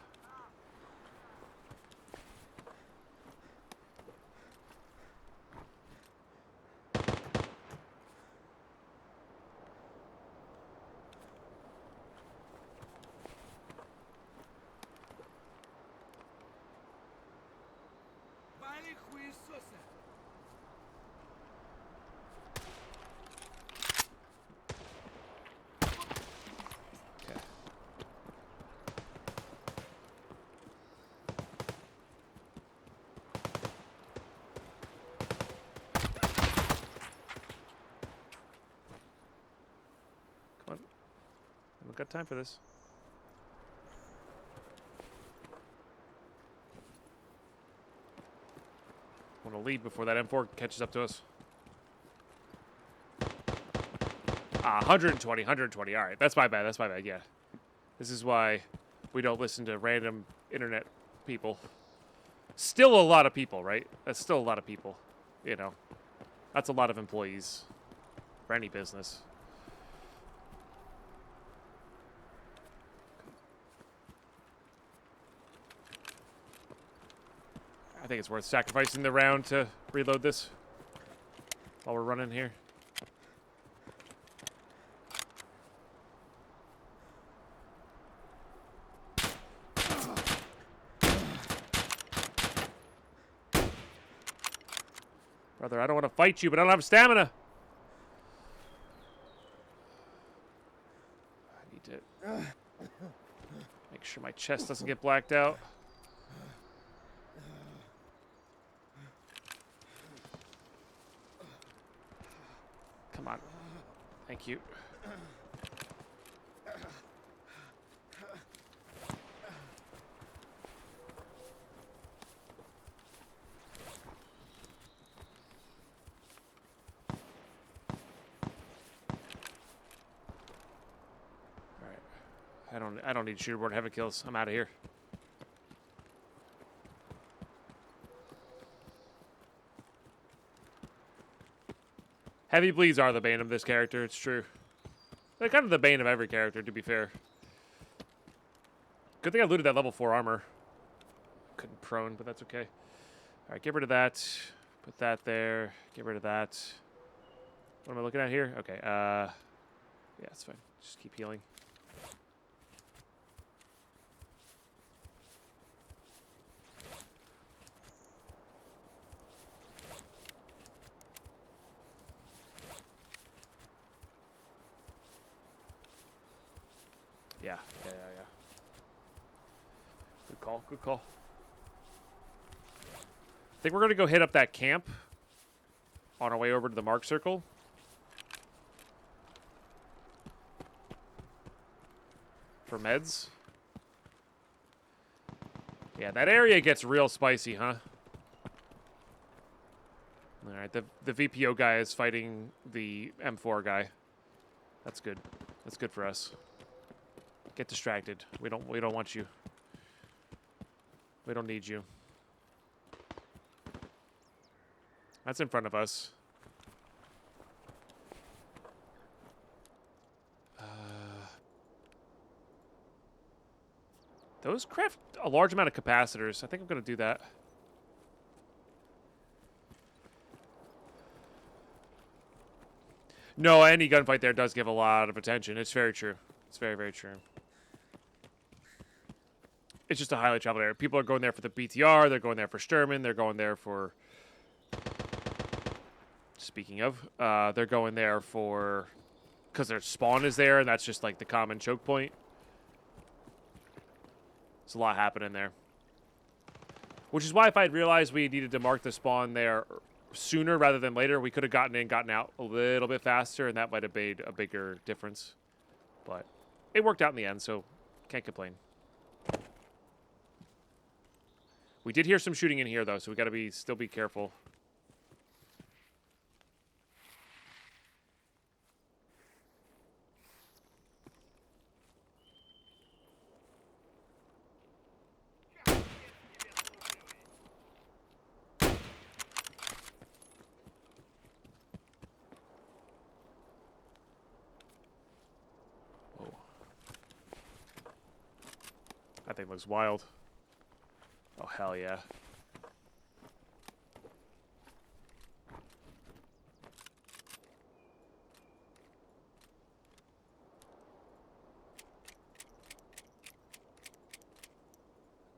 time for this. Want to leave before that M4 catches up to us. 120. All right, that's my bad. That's my bad. Yeah, this is why we don't listen to random internet people. Still a lot of people, right? That's still a lot of people. You know, that's a lot of employees for any business. I think it's worth sacrificing the round to reload this while we're running here. Brother, I don't want to fight you, but I don't have stamina. I need to make sure my chest doesn't get blacked out. Come on. Thank you. I don't need shooter board heavy kills. I'm out of here. Heavy bleeds are the bane of this character, it's true. They're kind of the bane of every character, to be fair. Good thing I looted that level 4 armor. Couldn't prone, but that's okay. Alright, get rid of that. Put that there. Get rid of that. What am I looking at here? Okay, yeah, it's fine. Just keep healing. Yeah. Good call, good call. I think we're going to go hit up that camp on our way over to the mark circle. For meds. Yeah, that area gets real spicy, huh? Alright, the VPO guy is fighting the M4 guy. That's good. That's good for us. Get distracted. We don't want you. We don't need you. That's in front of us. Those craft a large amount of capacitors. I think I'm going to do that. No, any gunfight there does give a lot of attention. It's very true. It's very, very true. It's just a highly traveled area. People are going there for the BTR. They're going there for Sturman. They're going there for... Speaking of, they're going there for... Because their spawn is there, and that's just like the common choke point. There's a lot happening there. Which is why if I'd realized we needed to mark the spawn there sooner rather than later, we could have gotten in, gotten out a little bit faster, and that might have made a bigger difference. But it worked out in the end, so can't complain. We did hear some shooting in here, though, so we got to still be careful. That thing looks wild. Oh, hell yeah.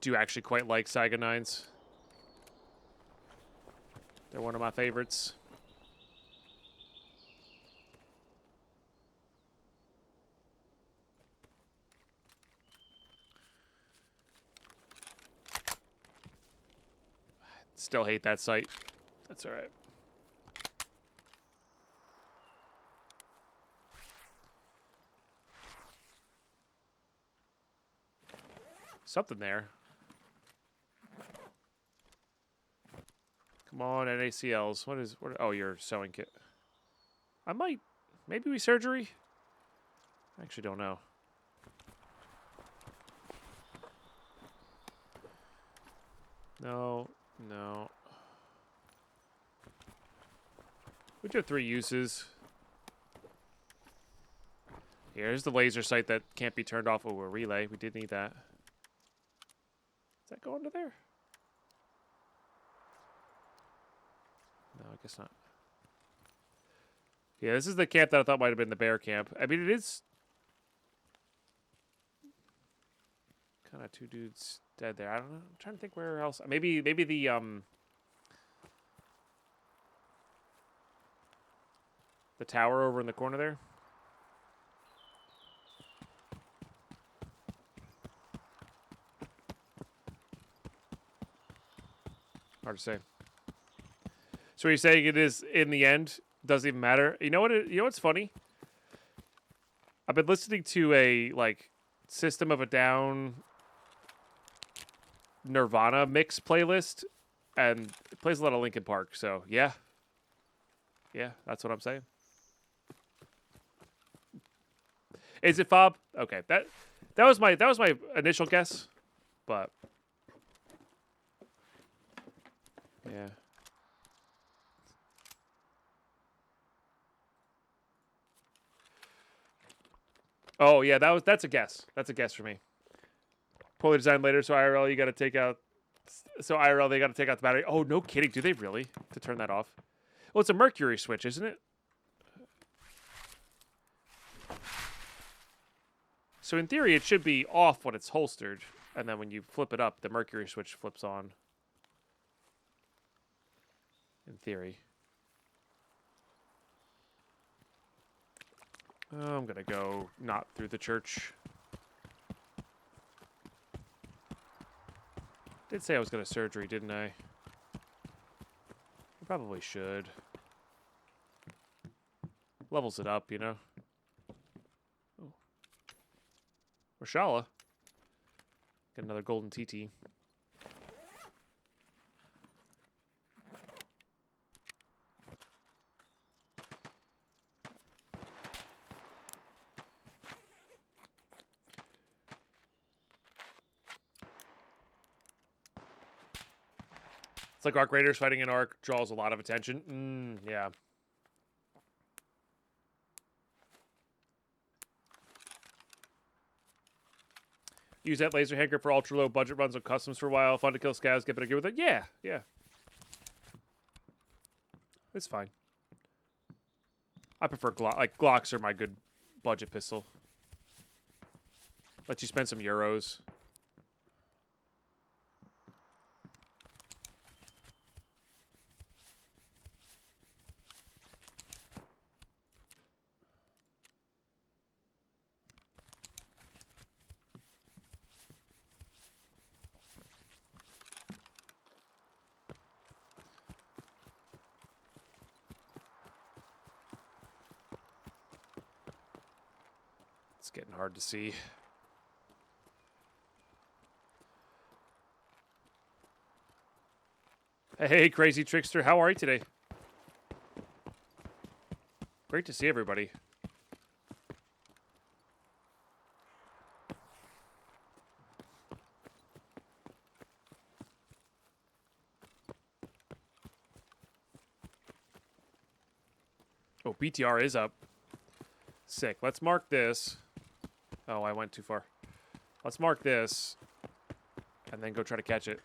Do actually quite like Saiga 9s. They're one of my favorites. Still hate that sight. That's all right. Something there. Come on, NaCls. What? Oh, your sewing kit. I might. Maybe we surgery? I actually don't know. No. No. We do have 3 uses. Here's the laser sight that can't be turned off. Oh, a relay. We did need that. Does that go under there? No, I guess not. Yeah, this is the camp that I thought might have been the bear camp. I mean, it is kind of 2 dudes dead there. I don't know. I'm trying to think where else. Maybe the tower over in the corner there. Hard to say. So you're saying it is in the end doesn't even matter. You know what? You know what's funny? I've been listening to a like System of a Down Nirvana mix playlist, and it plays a lot of Linkin Park. So yeah, that's what I'm saying. Is it Fob? Okay, that was my initial guess, but yeah. Oh yeah, that's a guess. That's a guess for me. Poorly designed later, so IRL you got to take out. So IRL they got to take out the battery. Oh no, kidding! Do they really to turn that off? Well, it's a mercury switch, isn't it? So in theory, it should be off when it's holstered, and then when you flip it up, the mercury switch flips on. In theory. Oh, I'm gonna go not through the church. Did say I was gonna surgery, didn't I? I probably should. Levels it up, you know. Oh. Rashala. Get another golden TT. It's like Arc Raiders fighting an Arc draws a lot of attention. Yeah. Use that laser hanger for ultra low budget runs on customs for a while. Fun to kill scavs, get better gear with it. Yeah. It's fine. I prefer Glock. Like, Glocks are my good budget pistol. Let you spend some euros. It's getting hard to see. Hey, crazy trickster. How are you today? Great to see everybody. Oh, BTR is up. Sick. Let's mark this. Oh, I went too far. Let's mark this. And then go try to catch it.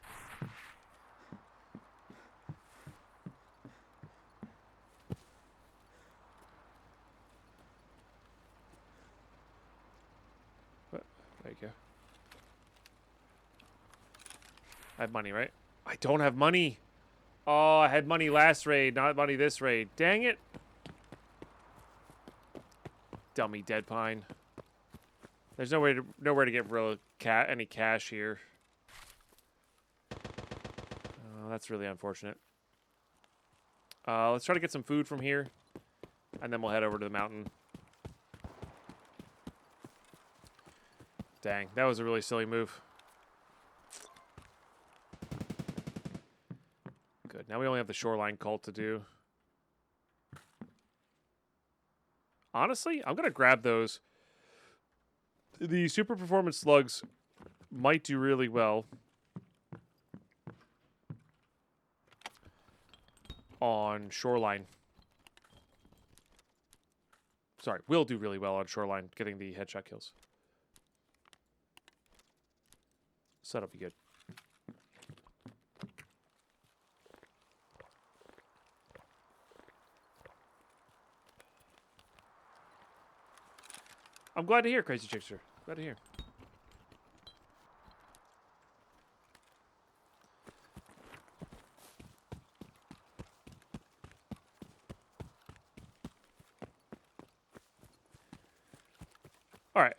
What? There you go. I have money, right? I don't have money. Oh, I had money last raid, not money this raid. Dang it. Dummy Deadpine. There's nowhere to get real any cash here. Oh, that's really unfortunate. Let's try to get some food from here, and then we'll head over to the mountain. Dang, that was a really silly move. Good. Now we only have the shoreline cult to do. Honestly, I'm going to grab those. The super performance slugs might do really well on shoreline. Sorry, will do really well on shoreline, getting the headshot kills. So that'll be good. I'm glad to hear, Crazy Chickster. Glad to hear. All right.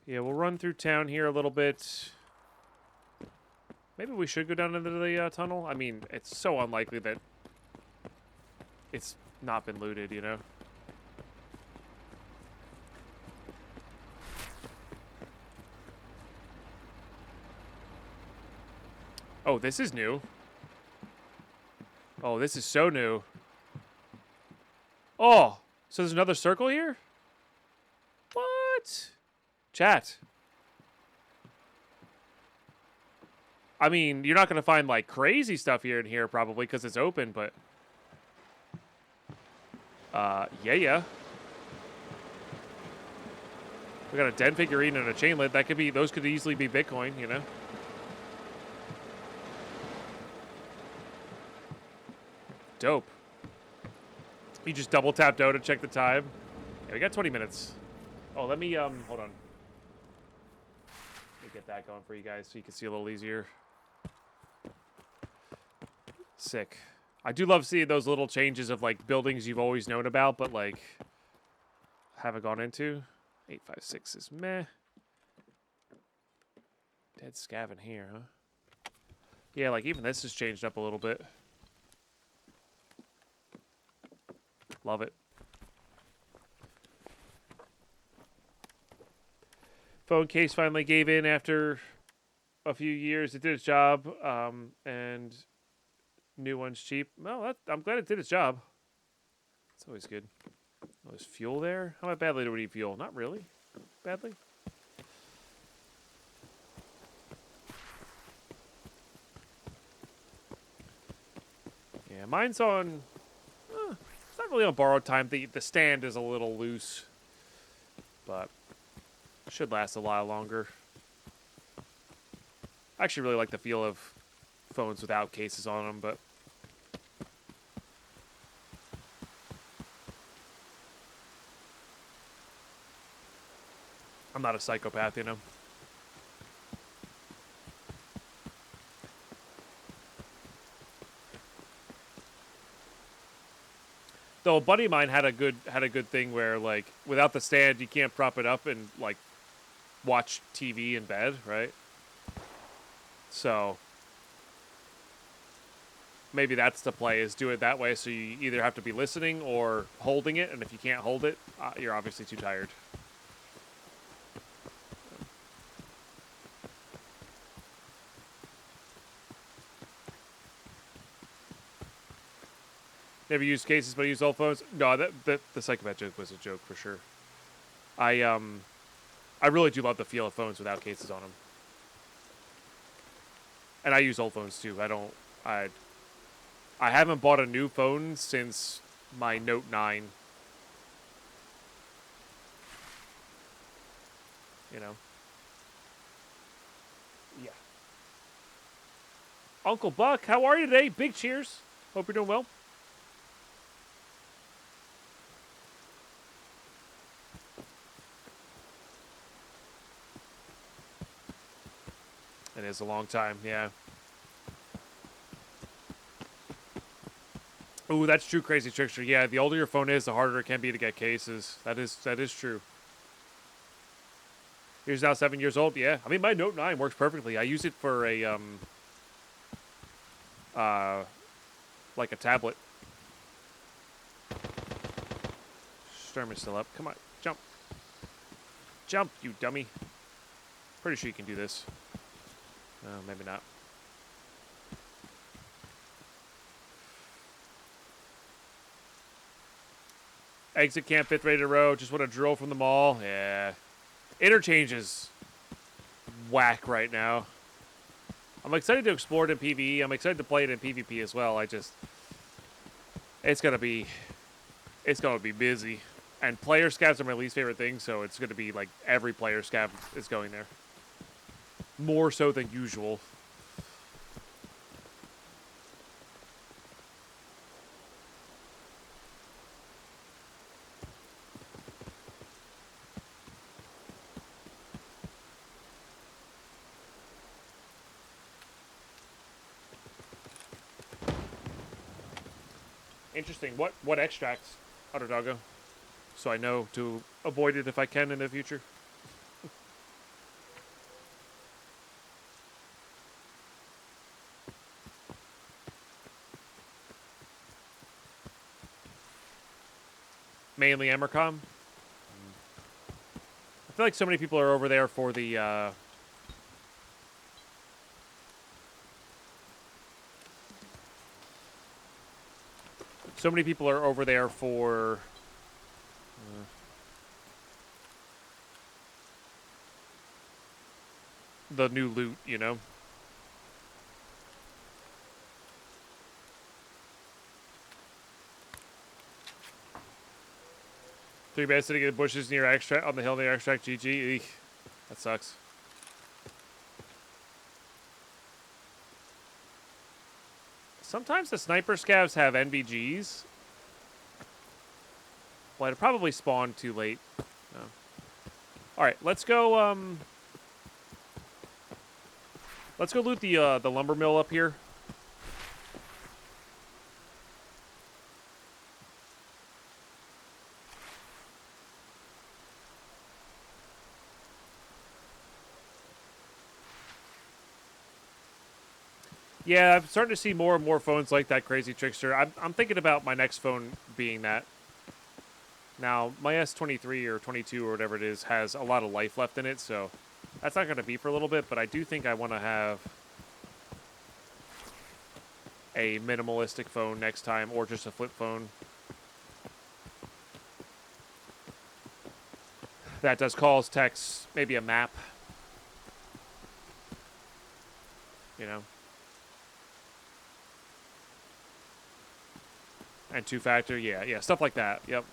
Yeah, we'll run through town here a little bit. Maybe we should go down into the tunnel. I mean, it's so unlikely that it's not been looted, you know? Oh, this is new. Oh, this is so new. Oh, so there's another circle here? What? Chat. I mean, you're not going to find, like, crazy stuff here and here, probably, because it's open, but... yeah. We got a den figurine and a chainlet. That could be... Those could easily be Bitcoin, you know? Dope. You just double tap dough to check the time. Yeah, we got 20 minutes. Oh, let me, hold on. Let me get that going for you guys so you can see a little easier. Sick. I do love seeing those little changes of, like, buildings you've always known about, but, like, haven't gone into. 856 is meh. Dead scav in here, huh? Yeah, like, even this has changed up a little bit. Love it. Phone case finally gave in after a few years. It did its job, and new one's cheap. Well, I'm glad it did its job. It's always good. Oh, there's fuel there? How badly do we need fuel? Not really. Badly. Yeah, mine's on... it's not really on borrowed time. The stand is a little loose, but should last a lot longer. I actually really like the feel of phones without cases on them, but I'm not a psychopath, you know. Though a buddy of mine had a good thing where, like, without the stand you can't prop it up and, like, watch TV in bed, right? So maybe that's the play, is do it that way, so you either have to be listening or holding it, and if you can't hold it, you're obviously too tired. Never used cases, but I use old phones. No, the psychopath joke was a joke for sure. I really do love the feel of phones without cases on them. And I use old phones too. I haven't bought a new phone since my Note 9. You know? Yeah. Uncle Buck, how are you today? Big cheers. Hope you're doing well. It is a long time, yeah. Ooh, that's true, Crazy Trickster. Yeah, the older your phone is, the harder it can be to get cases. That is true. Here's now 7 years old. Yeah, I mean, my Note 9 works perfectly. I use it for a like a tablet. Storm is still up. Come on, jump, jump, you dummy. Pretty sure you can do this. Maybe not. Exit camp 5th rated row. Just want to drill from the mall. Yeah. Interchange is whack right now. I'm excited to explore it in PvE. I'm excited to play it in PvP as well. It's gonna be busy. And player scavs are my least favorite thing, so it's gonna be like every player scav is going there. More so than usual. Interesting. What extracts, Underdoggo? So I know to avoid it if I can in the future. Mainly Emercom. I feel like so many people are over there for the so many people are over there for the new loot, you know? Three bad sitting in the bushes near extract on the hill near extract. GG. Eek. That sucks. Sometimes the sniper scavs have NVGs. Well, it probably spawned too late. No. All right, let's go. Let's go loot the lumber mill up here. Yeah, I'm starting to see more and more phones like that Crazy Trickster. I'm thinking about my next phone being that. Now, my S23 or 22 or whatever it is has a lot of life left in it, so that's not going to be for a little bit, but I do think I want to have a minimalistic phone next time, or just a flip phone that does calls, texts, maybe a map. You know? And two-factor, yeah, stuff like that, yep.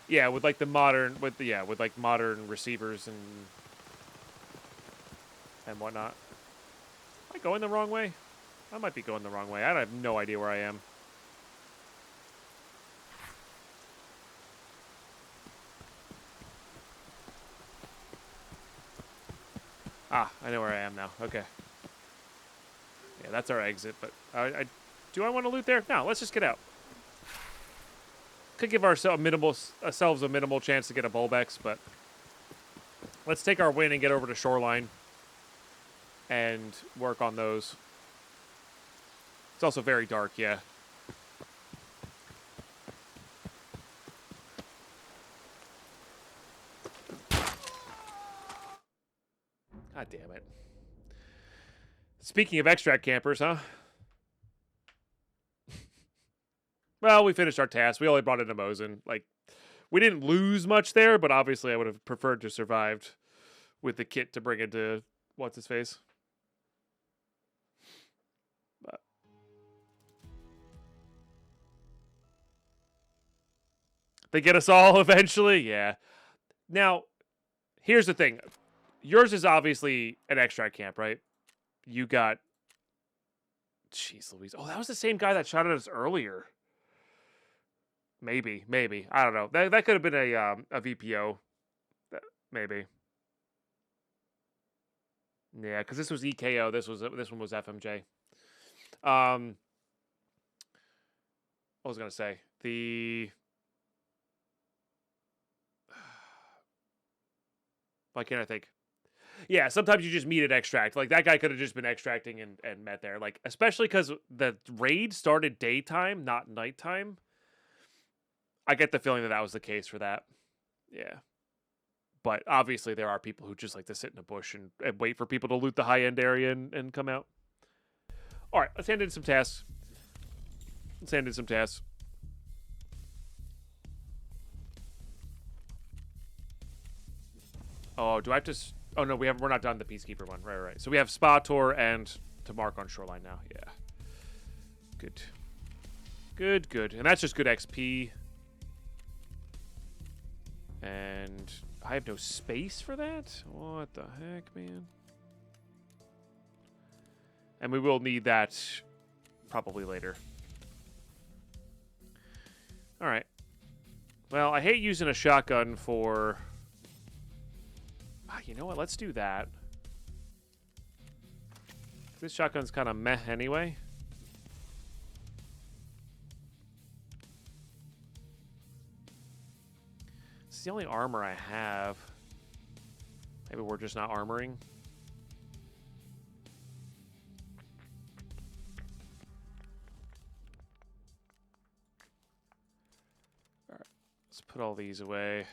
Yeah, with like the modern, with like modern receivers and whatnot. Am I going the wrong way? I might be going the wrong way. I have no idea where I am. Ah, I know where I am now. Okay. Yeah, that's our exit, but do I want to loot there? No, let's just get out. Could give ourselves a minimal chance to get a Bulbex, but let's take our win and get over to Shoreline and work on those. It's also very dark, yeah. God damn it. Speaking of extract campers, huh? Well, we finished our task. We only brought in a Mosin. Like, we didn't lose much there, but obviously I would have preferred to have survived with the kit to bring into what's-his-face. But they get us all eventually? Yeah. Now, here's the thing. Yours is obviously an extract camp, right? You got... Jeez Louise. Oh, that was the same guy that shot at us earlier. Maybe. I don't know. That could have been a VPO. Maybe. Yeah, because this was EKO. This one was FMJ. What was I gonna say? Why can't I think? Yeah, sometimes you just meet at extract. Like, that guy could have just been extracting and met there. Like, especially because the raid started daytime, not nighttime. I get the feeling that was the case for that. Yeah. But obviously there are people who just like to sit in a bush and wait for people to loot the high-end area and come out. All right, let's hand in some tasks. Oh, do I have to... Oh, no, we're not done the Peacekeeper one. Right. So we have Spa Tour and to mark on Shoreline now. Yeah. Good. And that's just good XP. And I have no space for that? What the heck, man? And we will need that probably later. All right. Well, I hate using a shotgun for... You know what? Let's do that. This shotgun's kind of meh anyway. It's the only armor I have. Maybe we're just not armoring. All right. Let's put all these away.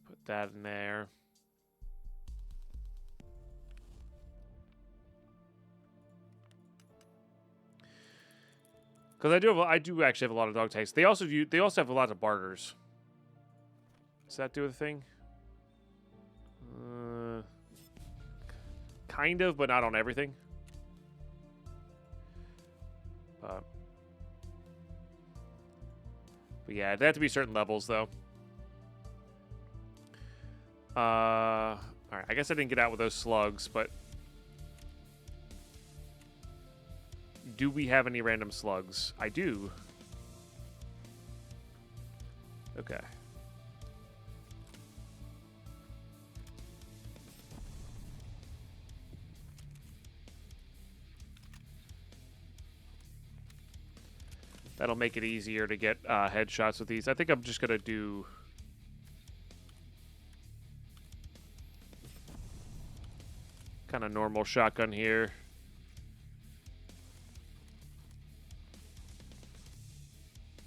Put that in there. Because I do actually have a lot of dog tags. They also have a lot of barters. Does that do a thing? Kind of, but not on everything. But yeah, they have to be certain levels though. All right. I guess I didn't get out with those slugs, but do we have any random slugs? I do. Okay. That'll make it easier to get headshots with these. I think I'm just going to do... kind of normal shotgun here.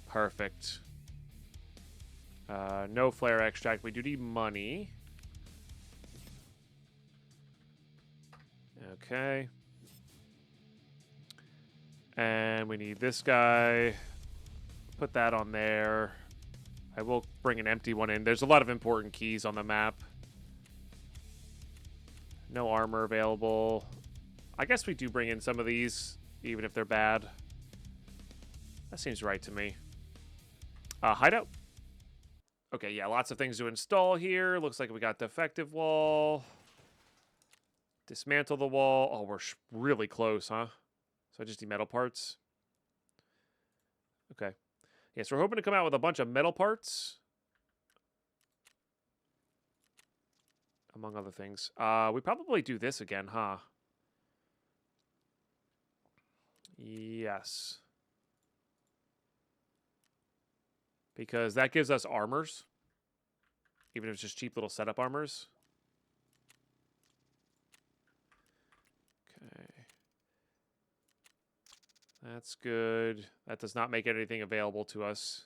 Perfect. No flare extract. We do need money. Okay. And we need this guy. Put that on there. I will bring an empty one in. There's a lot of important keys on the map. No armor available. I guess we do bring in some of these, even if they're bad. That seems right to me. Hideout. Okay, yeah, lots of things to install here. Looks like we got defective wall. Dismantle the wall. Oh, we're really close, huh? So I just need metal parts. Okay. Yeah, so we're hoping to come out with a bunch of metal parts. Among other things. We probably do this again, huh? Yes. Because that gives us armors. Even if it's just cheap little setup armors. Okay. That's good. That does not make anything available to us.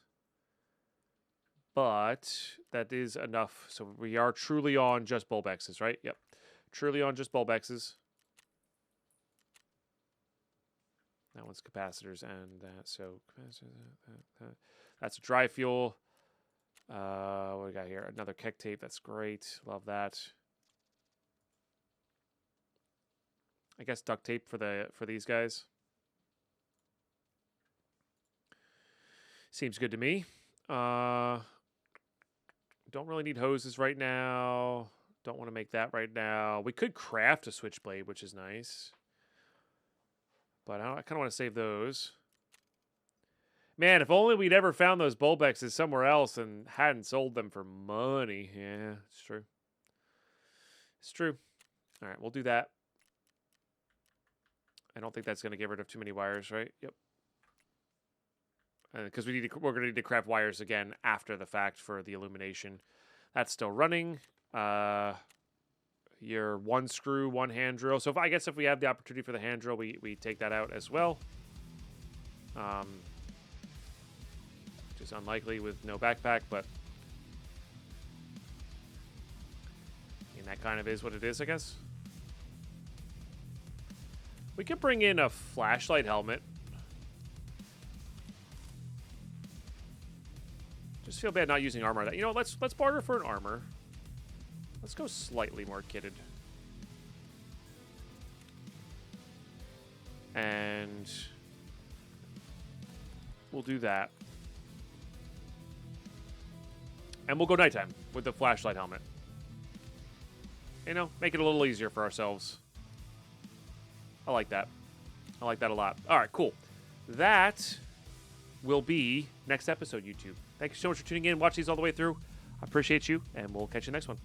But that is enough. So we are truly on just Bulbexes, right? Yep. Truly on just Bulbexes. That one's capacitors and that. So that's a dry fuel. What do we got here? Another keg tape. That's great. Love that. I guess duct tape for these guys. Seems good to me. Don't really need hoses right now. Don't want to make that right now. We could craft a switchblade, which is nice. But I kind of want to save those. Man, if only we'd ever found those Bulbexes somewhere else and hadn't sold them for money. Yeah, it's true. It's true. All right, we'll do that. I don't think that's going to get rid of too many wires, right? Yep. Because we're going to need to craft wires again after the fact for the illumination. That's still running. Your one screw, one hand drill. So I guess if we have the opportunity for the hand drill, we take that out as well. Just is unlikely with no backpack, but I mean, that kind of is what it is, I guess. We could bring in a flashlight helmet. Just feel bad not using armor. You know, let's barter for an armor. Let's go slightly more kitted. And we'll do that. And we'll go nighttime with the flashlight helmet. You know, make it a little easier for ourselves. I like that. I like that a lot. All right, cool. That will be next episode, YouTube. Thank you so much for tuning in. Watch these all the way through. I appreciate you, and we'll catch you next one.